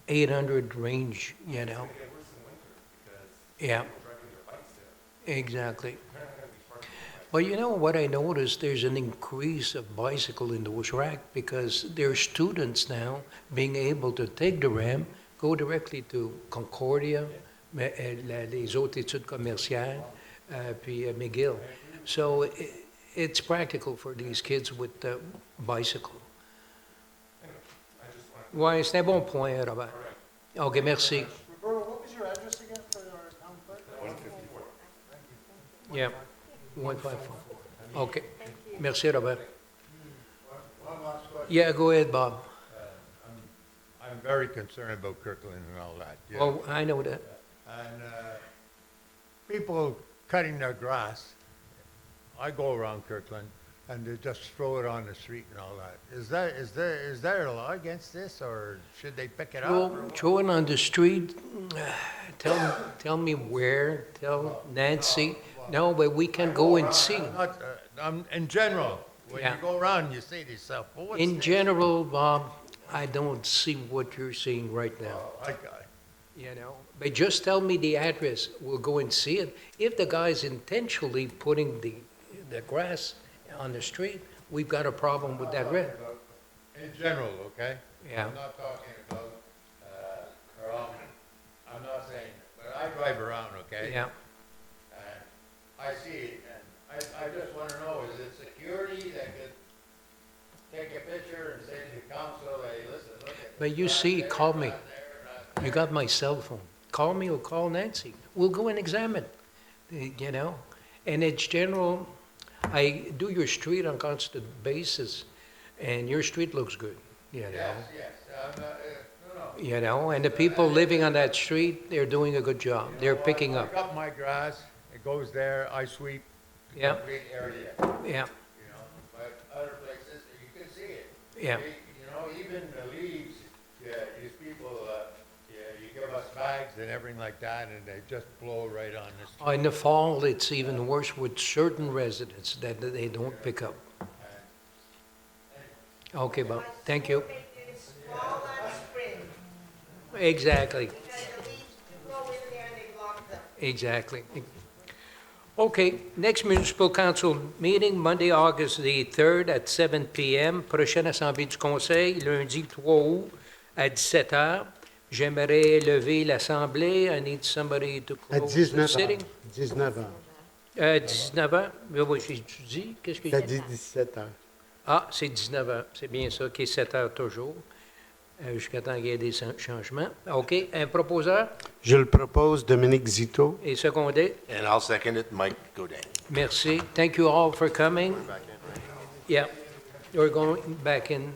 800 range, you know. It's gonna get worse in winter because Yeah, people driving their bikes there. exactly. They're not gonna be parking their bikes. But you know what I noticed, there's an increase of bicycle in those racks because there's students now being able to take the RAM, go directly to Concordia, les autres études commerciales, puis McGill. So it's practical for these kids with the bicycle. Ouais, c'est un bon point, Robert. OK, merci. Roberto, what was your address again for our town clerk? 154. Yeah, 154. OK. Merci, Robert. One last question. Yeah, go ahead, Bob. I'm very concerned about Kirkland and all that. yeah. Oh, I know that. And people cutting their grass, I go around Kirkland, and they just throw it on the street and all that. Is there a law against this, or should they pick it up? or what? Throw it on the street, tell me where, tell Nancy. No, but we can go and see. In general, when Yeah. you go around, you say to yourself, well, what's In this? general, Bob, I don't see what you're seeing right now, Okay. you know? But just tell me the address, we'll go and see it. If the guy's intentionally putting the grass on the street, we've got a problem with that red. In general, okay? Yeah. I'm not talking about, around, I'm not saying, but I drive around, okay? Yeah. And I see it, and I just want to know, is it security that could take a picture and say to the council, hey, listen, look at. But you see, call me. You got my cell phone. Call me or call Nancy. We'll go and examine, you know? And it's general, I do your street on constant basis, and your street looks good, you know? Yes, I'm not, no. You know, and the people living on that street, they're doing a good job. They're picking I up. cut my grass, it goes there, I sweep the Yeah. complete area, Yeah, you know? But other places, you can see it. yeah. You know, even the leaves, these people, you give us bags and everything like that, and they just blow right on the street. In the fall, it's even worse with certain residents that they don't pick up. Okay, Bob, thank you. Fall and spring, Exactly, because the leaves go in there and they block them. exactly. Okay, next municipal council meeting, Monday, August the 3rd at 7 p.m. Prochaine assemblée du conseil, lundi 3 août à 17 heures. J'aimerais lever l'assemblée. I need somebody to À close the 19 sitting. heures. 19 heures. 19 heures. Mais oui, j'ai dit. Qu'est-ce que T'as j'ai dit? dit 17 heures. Ah, c'est 19 heures. C'est bien ça, qui est 7 heures toujours. jusqu'à temps qu'il y ait des changements. OK. Un proposeur Je le propose, Dominique Zito. et secondé. And I'll second it, Mike Godin. Merci. Thank you all for coming. Yeah, we're going back in.